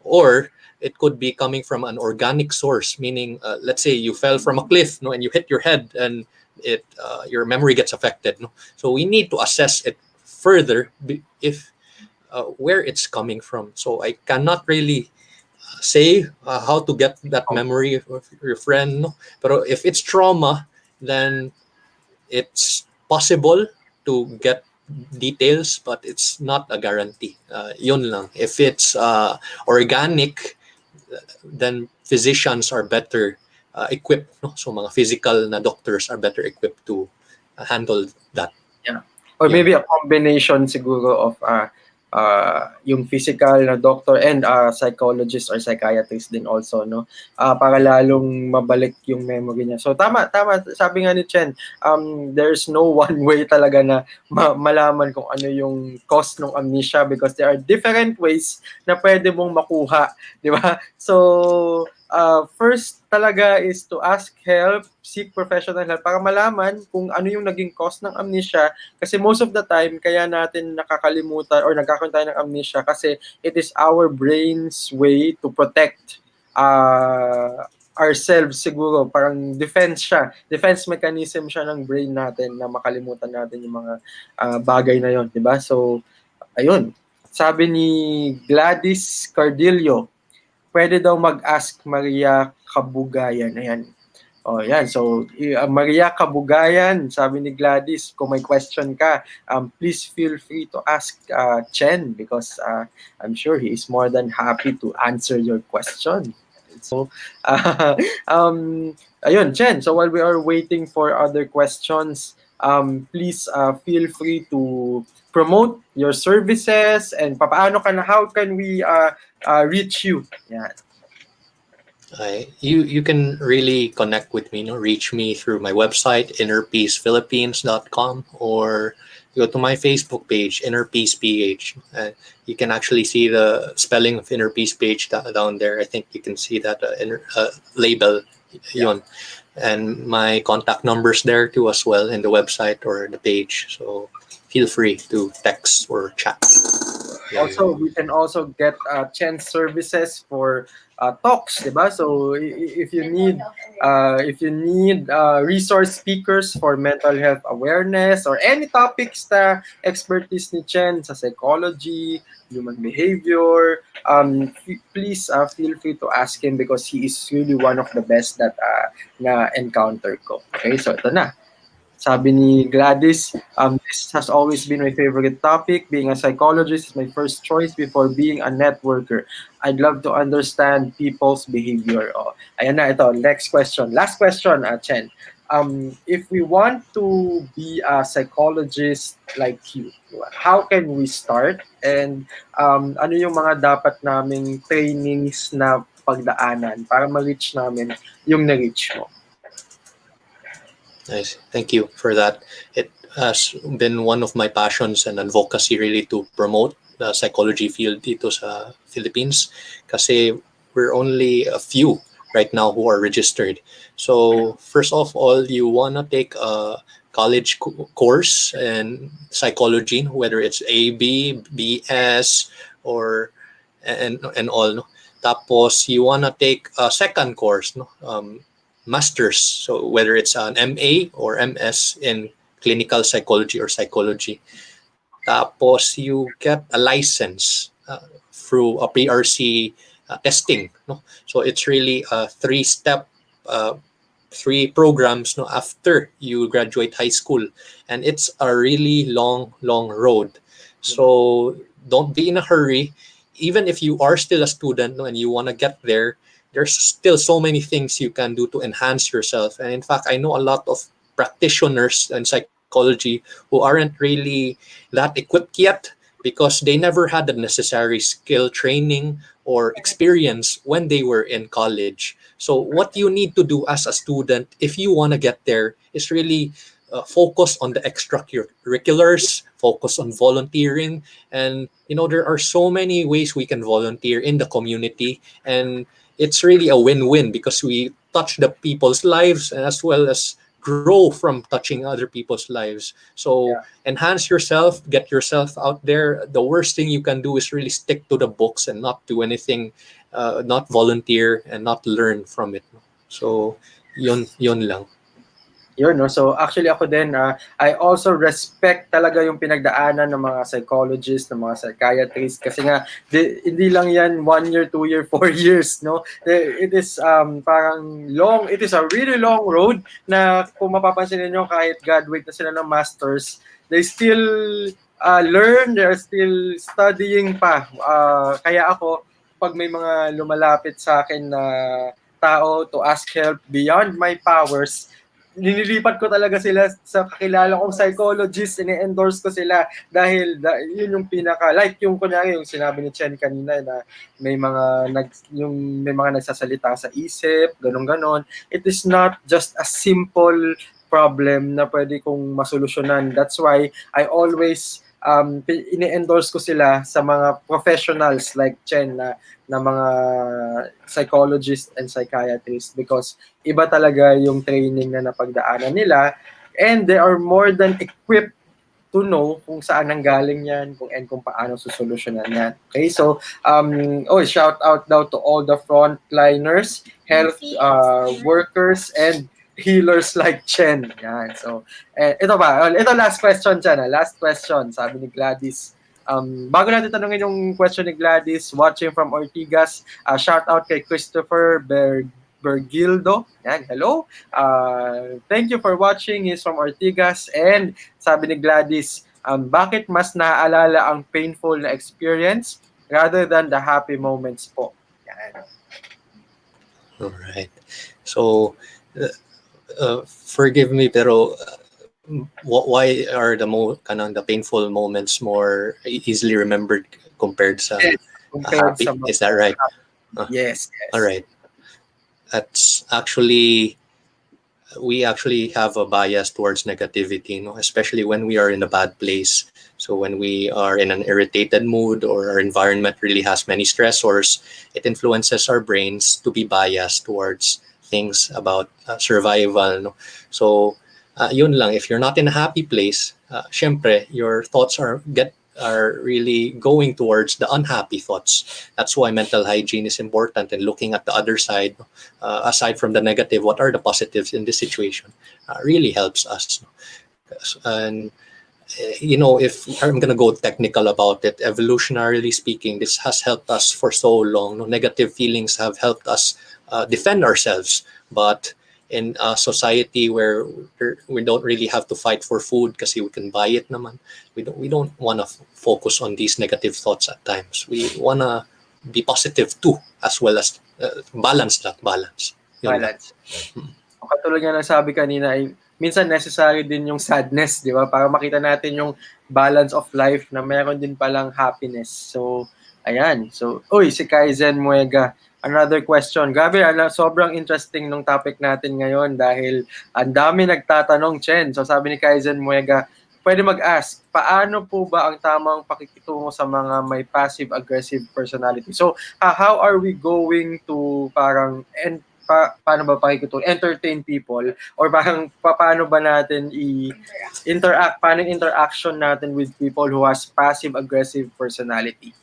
S11: Or it could be coming from an organic source, meaning let's say you fell from a cliff, no, and you hit your head and your memory gets affected, no? So we need to assess it further if where it's coming from. So I cannot really say how to get that memory of your friend, no? Pero if it's trauma, then it's possible to get details, but it's not a guarantee. Yun lang. If it's organic, then physicians are better equipped, no? So mga physical na doctors are better equipped to handle that.
S2: Yeah. Or maybe a combination siguro of yung physical na doctor and psychologist or psychiatrist din also, no? Para lalong mabalik yung memory niya. So tama, sabi nga ni Chen, there's no one way talaga na malaman kung ano yung cause ng amnesia because there are different ways na pwede mong makuha, di ba? So first talaga is to ask help, seek professional help para malaman kung ano yung naging cause ng amnesia kasi most of the time kaya natin nakakalimutan or nagkakaroon tayo ng amnesia kasi it is our brain's way to protect ourselves siguro, parang defense mechanism siya ng brain natin na makalimutan natin yung mga bagay na yon, di ba? So ayun, sabi ni Gladys Cardillo, pwede daw mag-ask Maria Kabugayan. Ayan. Yan. So, Maria Kabugayan, sabi ni Gladys, kung may question ka, please feel free to ask Chen because I'm sure he is more than happy to answer your question. So, ayun, Chen. So, while we are waiting for other questions, please feel free to promote your services and how can we reach you? Yeah.
S11: You can really connect with me, reach me through my website, innerpeacephilippines.com, or go to my Facebook page, innerpeace.ph. You can actually see the spelling of innerpeace.ph down there. I think you can see that label, yun. And my contact numbers there too as well in the website or the page. So feel free to text or chat.
S2: Also, we can also get Chen's services for talks, diba? So if you need resource speakers for mental health awareness or any topics na expertise ni Chen sa psychology, human behavior, please feel free to ask him because he is really one of the best that na encounter ko. Okay, so ito na. Sabi ni Gladys, this has always been my favorite topic. Being a psychologist is my first choice before being a networker. I'd love to understand people's behavior. Ayan na, ito. Next question. Last question, Chen. If we want to be a psychologist like you, how can we start? And ano yung mga dapat naming trainings na pagdaanan para ma-reach namin yung na-reach mo?
S11: Nice. Thank you for that. It has been one of my passions and advocacy really to promote the psychology field dito sa Philippines kasi we're only a few right now who are registered. So first of all, you want to take a college course in psychology, whether it's AB, BS, or and all. No? Tapos you want to take a second course, no? Masters, so whether it's an MA or MS in clinical psychology or psychology. Tapos you get a license through a PRC testing. No? So it's really a three-step, three programs after you graduate high school. And it's a really long road. So don't be in a hurry. Even if you are still a student and you want to get there, there's still so many things you can do to enhance yourself. And in fact, I know a lot of practitioners in psychology who aren't really that equipped yet because they never had the necessary skill training or experience when they were in college. So what you need to do as a student, if you want to get there, is really focus on the extracurriculars, focus on volunteering. And, there are so many ways we can volunteer in the community. And it's really a win-win because we touch the people's lives as well as grow from touching other people's lives. So enhance yourself, get yourself out there. The worst thing you can do is really stick to the books and not do anything, not volunteer and not learn from it. So yun lang.
S2: Yun, no? So actually ako din, I also respect talaga yung pinagdaanan ng mga psychologists, ng mga psychiatrists kasi nga hindi lang yan 1 year, 2 year, 4 years, no? It is parang long, it is a really long road na kung mapapansin niyo kahit graduate na sila ng masters, they still learn, they are still studying pa. Kaya ako, pag may mga lumalapit sa akin na tao to ask help beyond my powers, Ninilipat ko talaga sila sa kakilala kong psychologist, ini-endorse ko sila dahil yun yung pinaka, like yung kunyari yung sinabi ni Chen kanina na may mga may mga nagsasalita sa isip, ganon. It is not just a simple problem na pwede kong masolusyonan. That's why I always ini-endorse ko sila sa mga professionals like Chen na mga psychologists and psychiatrists because iba talaga yung training na napagdaanan nila and they are more than equipped to know kung saan nanggaling yan, kung paano susolusyonan yan. Okay, so shout out daw to all the frontliners, health workers and healers like Chen. Yan. So, ito last question, Chen. Last question, sabi ni Gladys. Bago natin tanungin yung question ni Gladys, watching from Ortigas, shout out kay Christopher Bergildo. Yan, hello. Thank you for watching. He's from Ortigas. And sabi ni Gladys, bakit mas naaalala ang painful na experience rather than the happy moments po? Yan.
S11: Alright. So, forgive me, pero why are the painful moments more easily remembered compared sa happy? Is that right?
S2: Yes.
S11: All right. That's actually, we actually have a bias towards negativity, especially when we are in a bad place. So when we are in an irritated mood or our environment really has many stressors, it influences our brains to be biased towards things about survival. So yun lang, if you're not in a happy place, syempre, your thoughts are really going towards the unhappy thoughts. That's why mental hygiene is important and looking at the other side, aside from the negative, what are the positives in this situation, really helps us. And if I'm going to go technical about it, evolutionarily speaking, this has helped us for so long. Negative feelings have helped us defend ourselves. But in a society where we don't really have to fight for food kasi we can buy it naman, we don't want to focus on these negative thoughts at times. We want to be positive too, as well as balance. Yun
S2: balance. Katulad nga ng sabi kanina, minsan necessary din yung sadness, di ba? Para makita natin yung balance of life na meron din palang happiness. So, ayan. So, si Kaizen Muega. Another question. Grabe, sobrang interesting nung topic natin ngayon dahil ang dami nagtatanong, Chen. So sabi ni Kaizen Muega, pwede mag-ask, paano po ba ang tamang pakikitungo sa mga may passive-aggressive personality? So how are we going to paano ba pakikitungo? Entertain people? Or paano ba natin interact? Paano interaction natin with people who has passive-aggressive personality?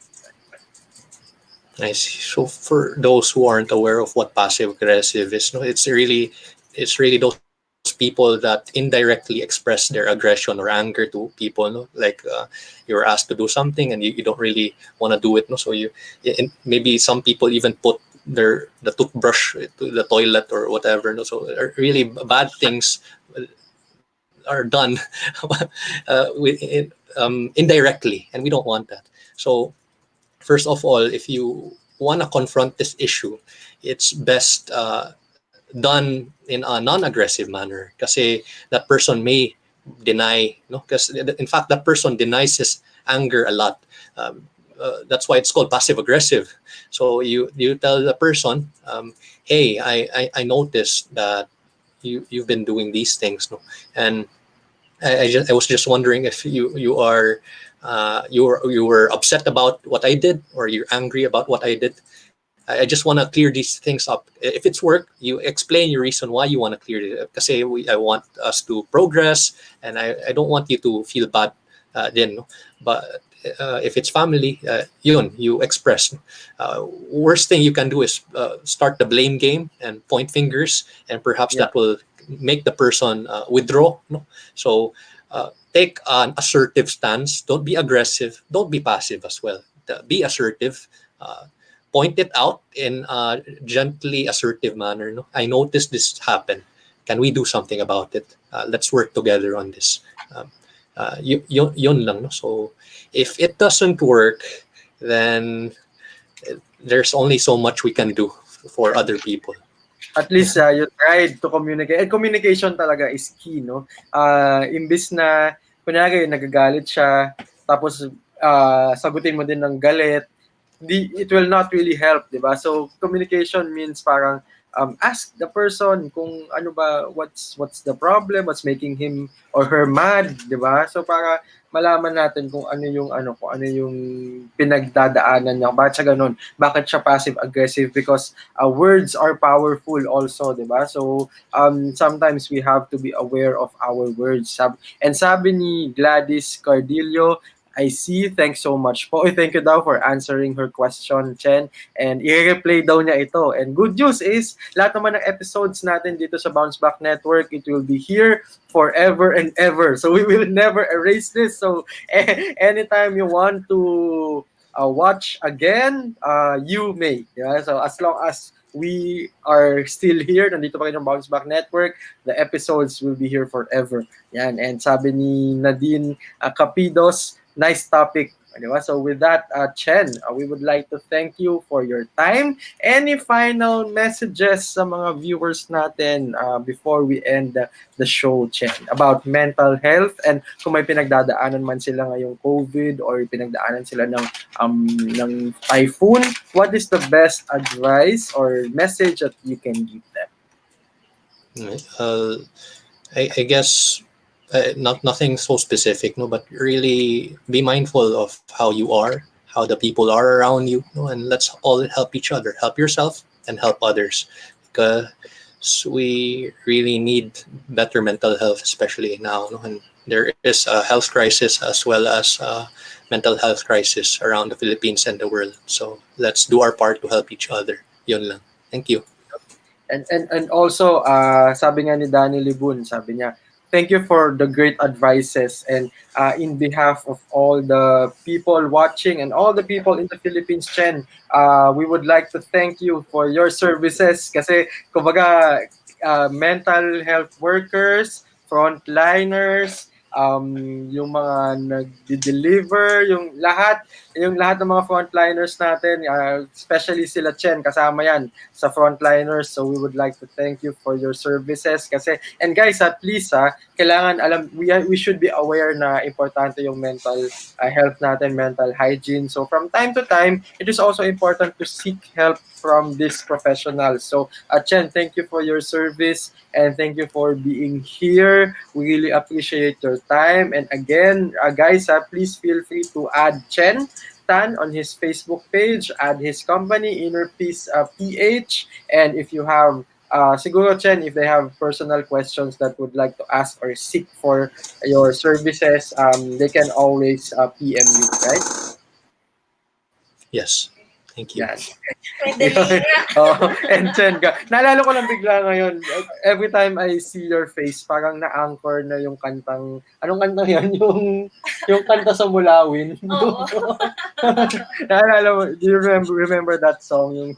S11: I see. So for those who aren't aware of what passive aggressive is, it's really those people that indirectly express their aggression or anger to people. Like you're asked to do something and you don't really want to do it. So maybe some people even put the toothbrush to the toilet or whatever. So really bad things are done indirectly, and we don't want that. So first of all, if you want to confront this issue, it's best done in a non-aggressive manner. Kasi that person may deny, because in fact that person denies his anger a lot. That's why it's called passive-aggressive. So you tell the person, hey, I noticed that you've been doing these things, and I was just wondering if you were upset about what I did, or you're angry about what I did. I just want to clear these things up. If it's work, you explain your reason why you want to clear it. Because I want us to progress, and I don't want you to feel bad then. But if it's family, you express. Worst thing you can do is start the blame game and point fingers, and perhaps that will make the person withdraw. So take an assertive stance. Don't be aggressive. Don't be passive as well. Be assertive. Point it out in a gently assertive manner. I noticed this happen. Can we do something about it? Let's work together on this. Yun lang. So if it doesn't work, then there's only so much we can do for other people.
S2: at least you tried to communicate. And communication talaga is key, no? Imbis na, kunyari, nagagalit siya, tapos sagutin mo din ng galit, it will not really help, di ba? So communication means parang ask the person kung ano ba, what's the problem, what's making him or her mad, di ba? So para malaman natin kung ano yung pinagdadaanan niya, bakit siya ganun, bakit siya passive aggressive, because words are powerful also, di ba? So sometimes we have to be aware of our words. And sabi ni Gladys Cardillo, I see. Thanks so much po. Thank you daw for answering her question, Chen. And i-replay daw niya ito. And good news is, lahat naman ng episodes natin dito sa Bounce Back Network, it will be here forever and ever. So we will never erase this. So anytime you want to watch again, you may. Yeah? So as long as we are still here, nandito pa rin ang Bounce Back Network, the episodes will be here forever. Yan. And sabi ni Nadine Capidos, nice topic. Diba? So with that, Chen, we would like to thank you for your time. Any final messages sa mga viewers natin before we end the show, Chen, about mental health, and kung may pinagdadaanan man sila ngayong COVID or pinagdaanan sila ng typhoon, what is the best advice or message that you can give them?
S11: I guess nothing so specific, no, but really be mindful of how you are, how the people are around you, no, and let's all help each other, help yourself and help others, because we really need better mental health, especially now, no? And there is a health crisis as well as a mental health crisis around the Philippines and the world. So let's do our part to help each other. Yun lang. Thank you.
S2: And also, sabi nga ni Danny Libun, sabi niya, thank you for the great advices, and in behalf of all the people watching and all the people in the Philippines, Chen, we would like to thank you for your services, kasi kumbaga mental health workers, frontliners, yung mga nag-deliver, yung lahat ng mga frontliners natin, especially sila Chen, kasama yan sa frontliners. So we would like to thank you for your services. Kasi, and guys, please, kailangan we should be aware na importante yung mental health natin, mental hygiene. So from time to time, it is also important to seek help from these professionals. So Chen, thank you for your service, and thank you for being here. We really appreciate your time. And again, guys, please feel free to add Chen Tan on his Facebook page, add his company, Inner Peace PH. And if you have, siguro Chen, if they have personal questions that would like to ask or seek for your services, they can always PM you, right?
S11: Yes. Thank you.
S2: Yes. And Chen, naalala ko lang bigla ngayon, every time I see your face, parang na-anchor na yung kantang, anong kanta yan? Yung kanta sa Mulawin.
S10: Oo.
S2: Naalala mo, do you remember that song?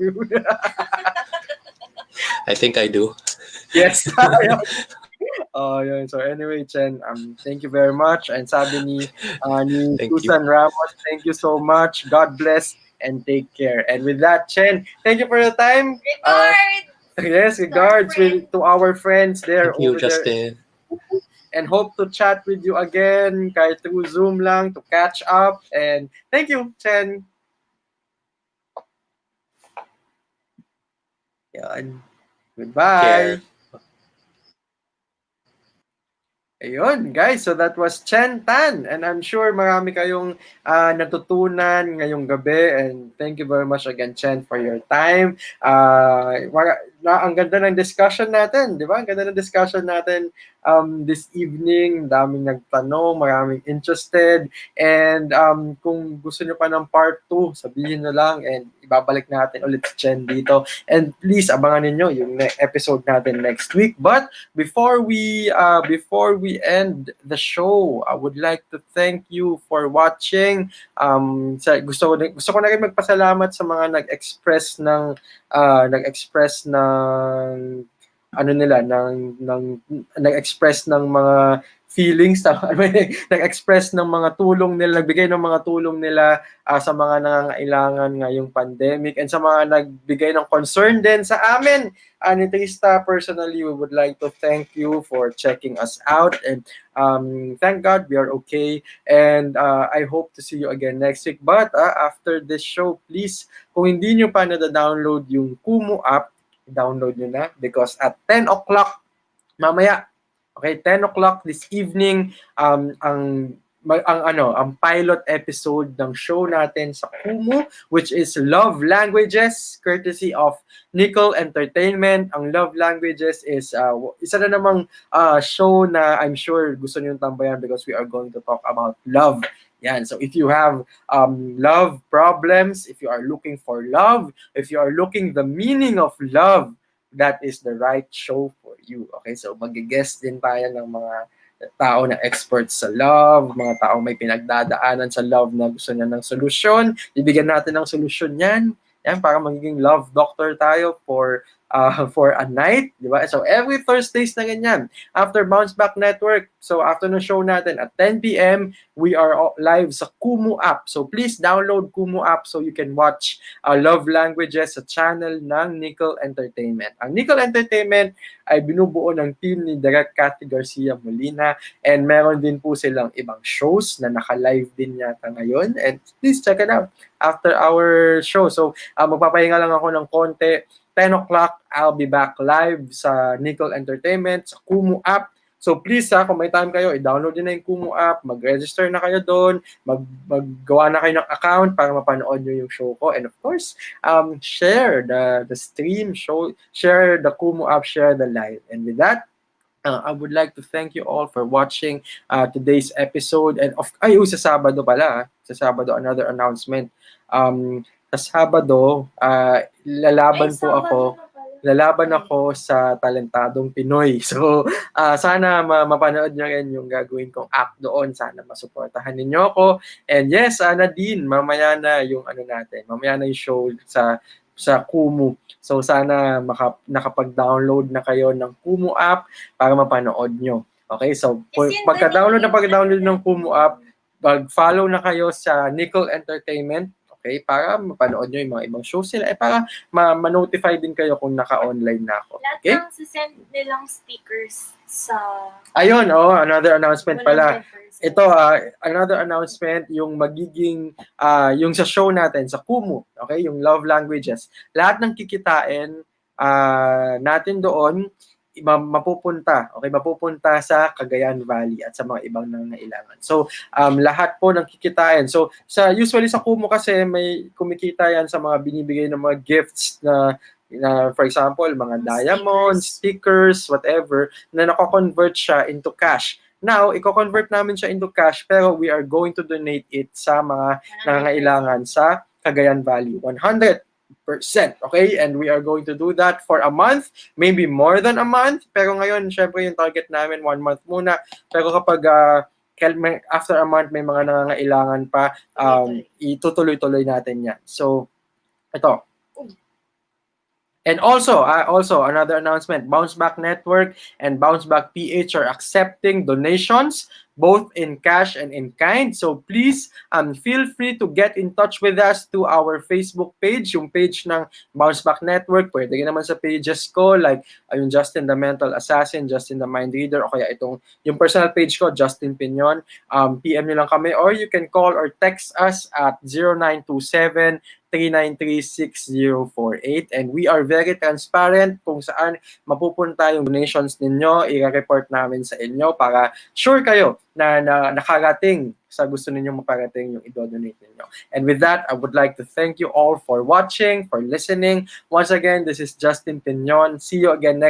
S11: I think I do.
S2: Yes. Yun. So anyway, Chen, thank you very much. And sabi ni Susan Ramos, thank you so much. God bless and take care. And with that, Chen, thank you for your time. Yes, regards to our friends there.
S11: Thank you, Justin.
S2: There. And hope to chat with you again, kahit through Zoom lang, to catch up. And thank you, Chen. Yan. Goodbye. Ayun, guys. So that was Chen Tan. And I'm sure marami kayong natutunan ngayong gabi. And thank you very much again, Chen, for your time. Ang ganda ng discussion natin, di ba? Ang ganda ng discussion natin this evening. Daming nagtanong, maraming interested. And kung gusto nyo pa ng part 2, sabihin nyo lang and ibabalik natin ulit si Chen dito. And please, abangan ninyo yung episode natin next week. But before we end the show, I would like to thank you for watching. Gusto ko na rin magpasalamat sa mga nag-express ng nag-express ng mga feelings, nag-express ng mga tulong nila, nagbigay ng mga tulong nila sa mga nangangailangan ngayong pandemic, and sa mga nagbigay ng concern din sa amin. Ni Trista, personally, we would like to thank you for checking us out, and thank God we are okay, and I hope to see you again next week. But after this show, please, kung hindi nyo pa na-download yung Kumu app, download nyo na, because at 10 o'clock mamaya, okay, 10 o'clock this evening, ang pilot episode ng show natin sa Kumu, which is Love Languages, courtesy of Nickel Entertainment. Ang Love Languages is isa na namang show na I'm sure gusto niyo tambayan, because we are going to talk about love. Yan. So if you have love problems, if you are looking for love, if you are looking the meaning of love, that is the right show for you. Okay, so mag-guest din tayo ng mga tao na experts sa love, mga tao may pinagdadaanan sa love na gusto niya ng solusyon. Ibigyan natin ng solusyon yan. Yan, para magiging love doctor tayo for a night, di ba? So every Thursdays na ganyan, after Bounce Back Network. So after the show natin at 10 p.m., we are live sa Kumu app. So please download Kumu app so you can watch Love Languages sa channel ng Nickel Entertainment. Ang Nickel Entertainment ay binubuo ng team ni Direk Cathy Garcia Molina, and meron din po silang ibang shows na naka-live din yata ngayon, and please check it out after our show. So magpapahinga lang ako ng konti. 10 o'clock, I'll be back live sa Nickel Entertainment, sa Kumu app. So please, kung may time kayo, i-download din na yung Kumu app, mag-register na kayo doon, maggawa na kayo ng account para mapanood nyo yung show ko. And of course, share the stream, share the Kumu app, share the live. And with that, I would like to thank you all for watching today's episode. And sa Sabado pala, sa Sabado, another announcement. Sa Sabado, lalaban ako sa Talentadong Pinoy. So, sana mapanood nyo rin yung gagawin kong act doon. Sana masuportahan ninyo ako. And yes, Nadine, mamaya na yung mamaya na yung show sa Kumu. So, sana nakapag-download na kayo ng Kumu app para mapanood nyo. Okay, so pagka-download ng Kumu app, mag-follow na kayo sa Nickel Entertainment. Okay, para mapanood nyo yung mga ibang shows nila, para ma-notify din kayo kung naka-online na ako. Okay?
S10: Lahat ng sisend nilang stickers sa...
S2: Ayun, another announcement pala. Ito, another announcement, yung magiging, yung sa show natin, sa Kumu, okay, yung Love Languages. Lahat ng kikitain natin doon, mapupunta sa Cagayan Valley at sa mga ibang nangangailangan. So, lahat po ng kikitain. So, usually sa Kumu kasi may kumikita yan sa mga binibigay ng mga gifts na for example, mga diamonds, stickers, whatever, na nako-convert siya into cash. Now, i-convert namin siya into cash, pero we are going to donate it sa mga nangangailangan sa Cagayan Valley. 100%. Okay, and we are going to do that for a month, maybe more than a month, pero ngayon syempre yung target namin 1 month muna, pero kapag after a month may mga nangangailangan pa, itutuloy-tuloy natin yan. So ito. And also another announcement, Bounce Back Network and Bounce Back PH are accepting donations both in cash and in kind. So please feel free to get in touch with us through our Facebook page, yung page ng Bounce Back Network. Pwede ka naman sa pages ko, like yung Justin the Mental Assassin, Justin the Mind Reader, o kaya yung personal page ko, Justin Pinyon. PM nyo lang kami, or you can call or text us at 0927 393-6048, and we are very transparent kung saan mapupunta yung donations ninyo. I-report namin sa inyo para sure kayo na nakarating sa gusto ninyong maparating yung i-donate ninyo. And with that, I would like to thank you all for watching, for listening. Once again, this is Justin Pinyon. See you again next